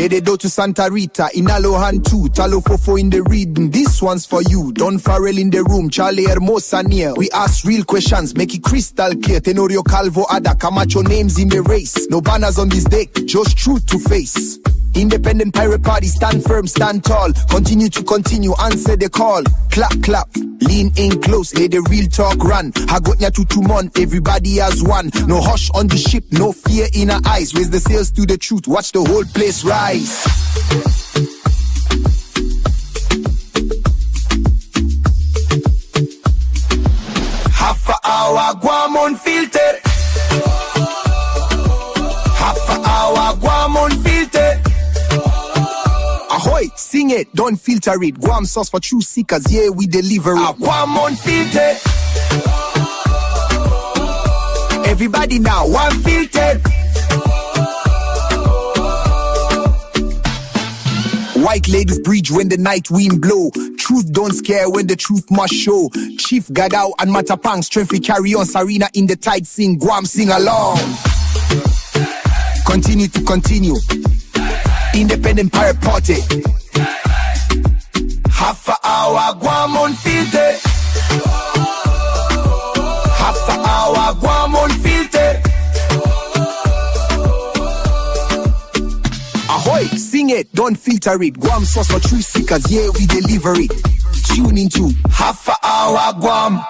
Speaker 1: They do to Santa Rita, in Alohan too, Talo Fofo in the reading. This one's for you, Don Farrell in the room, Charlie Hermosa near. We ask real questions, make it crystal clear. Tenorio Calvo Ada, Camacho names in the race. No banners on this deck, just truth to face. Independent pirate party, stand firm, stand tall. Continue to continue, answer the call. Clap, clap, lean in close, let the real talk run. Hagotnya to month, everybody has one. No hush on the ship, no fear in our eyes. Raise the sails to the truth, watch the whole place rise. Hafa Hour, Guam Unfiltered. Hafa Hour, Guam Unfiltered. Ahoy, sing it, don't filter it. Guam sauce for true seekers, yeah, we deliver it. Guam Unfiltered. Everybody now, Unfiltered. White ladies breach when the night wind blow. Truth don't scare when the truth must show. Chief Gadao and Matapang strength we carry on. Sarina in the tide sing, Guam sing along. Continue to continue. Independent pirate party. Hafa Hour, Guam Unfiltered. Hafa Hour, Guam Unfiltered. Ahoy, sing it, don't filter it. Guam sauce for true seekers, yeah, we deliver it. Tune into Hafa Hour, Guam.